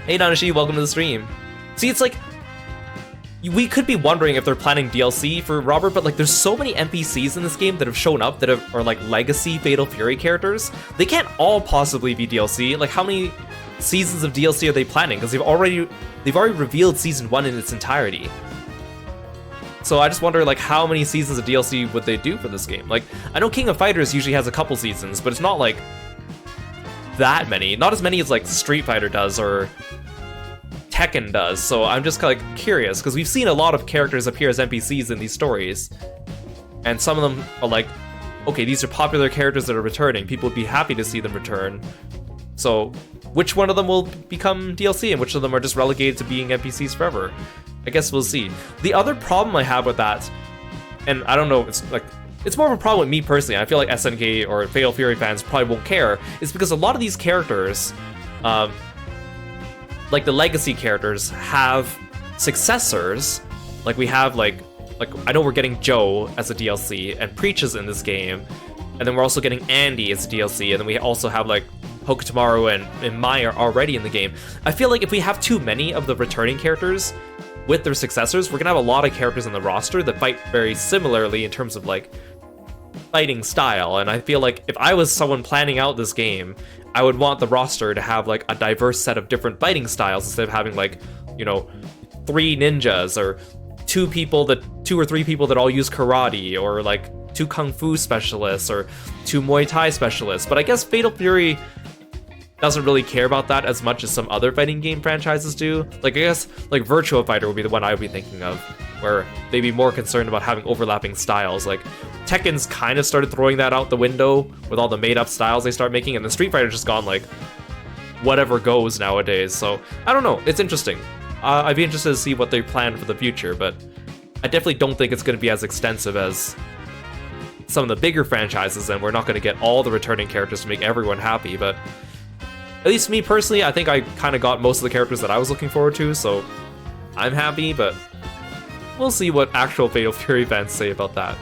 Speaker 1: Hey Nanashi, welcome to the stream. See, it's like, we could be wondering if they're planning DLC for Robert, but like there's so many NPCs in this game that have shown up that are like legacy Fatal Fury characters. They can't all possibly be DLC. Like how many seasons of DLC are they planning? Because they've already revealed season 1 in its entirety. So I just wonder like how many seasons of DLC would they do for this game? Like I know King of Fighters usually has a couple seasons, but it's not like that many. Not as many as like Street Fighter does or Tekken does, so I'm just like curious, because we've seen a lot of characters appear as NPCs in these stories, and some of them are like, okay, these are popular characters that are returning, people would be happy to see them return, so which one of them will become DLC and which of them are just relegated to being NPCs forever? I guess we'll see. The other problem I have with that, and I don't know, it's more of a problem with me personally, I feel like SNK or Fatal Fury fans probably won't care, is because a lot of these characters, like the legacy characters, have successors. Like we have like I know we're getting Joe as a DLC, and Preach is in this game, and then we're also getting Andy as a DLC, and then we also have like Hokutomaru and Mai are already in the game. I feel like if we have too many of the returning characters with their successors, we're gonna have a lot of characters on the roster that fight very similarly in terms of like fighting style, and I feel like if I was someone planning out this game, I would want the roster to have like a diverse set of different fighting styles instead of having like, you know, 3 ninjas or 2 or 3 people that all use karate, or like 2 kung fu specialists or 2 Muay Thai specialists. But I guess Fatal Fury doesn't really care about that as much as some other fighting game franchises do. Like I guess like Virtua Fighter would be the one I would be thinking of, where they'd be more concerned about having overlapping styles. Like Tekken's kind of started throwing that out the window with all the made-up styles they start making, and the Street Fighter's just gone like whatever goes nowadays. So I don't know, it's interesting. I'd be interested to see what they plan for the future, but I definitely don't think it's going to be as extensive as some of the bigger franchises, and we're not going to get all the returning characters to make everyone happy. But at least me personally, I think I kind of got most of the characters that I was looking forward to, so I'm happy, but we'll see what actual Fatal Fury fans say about that.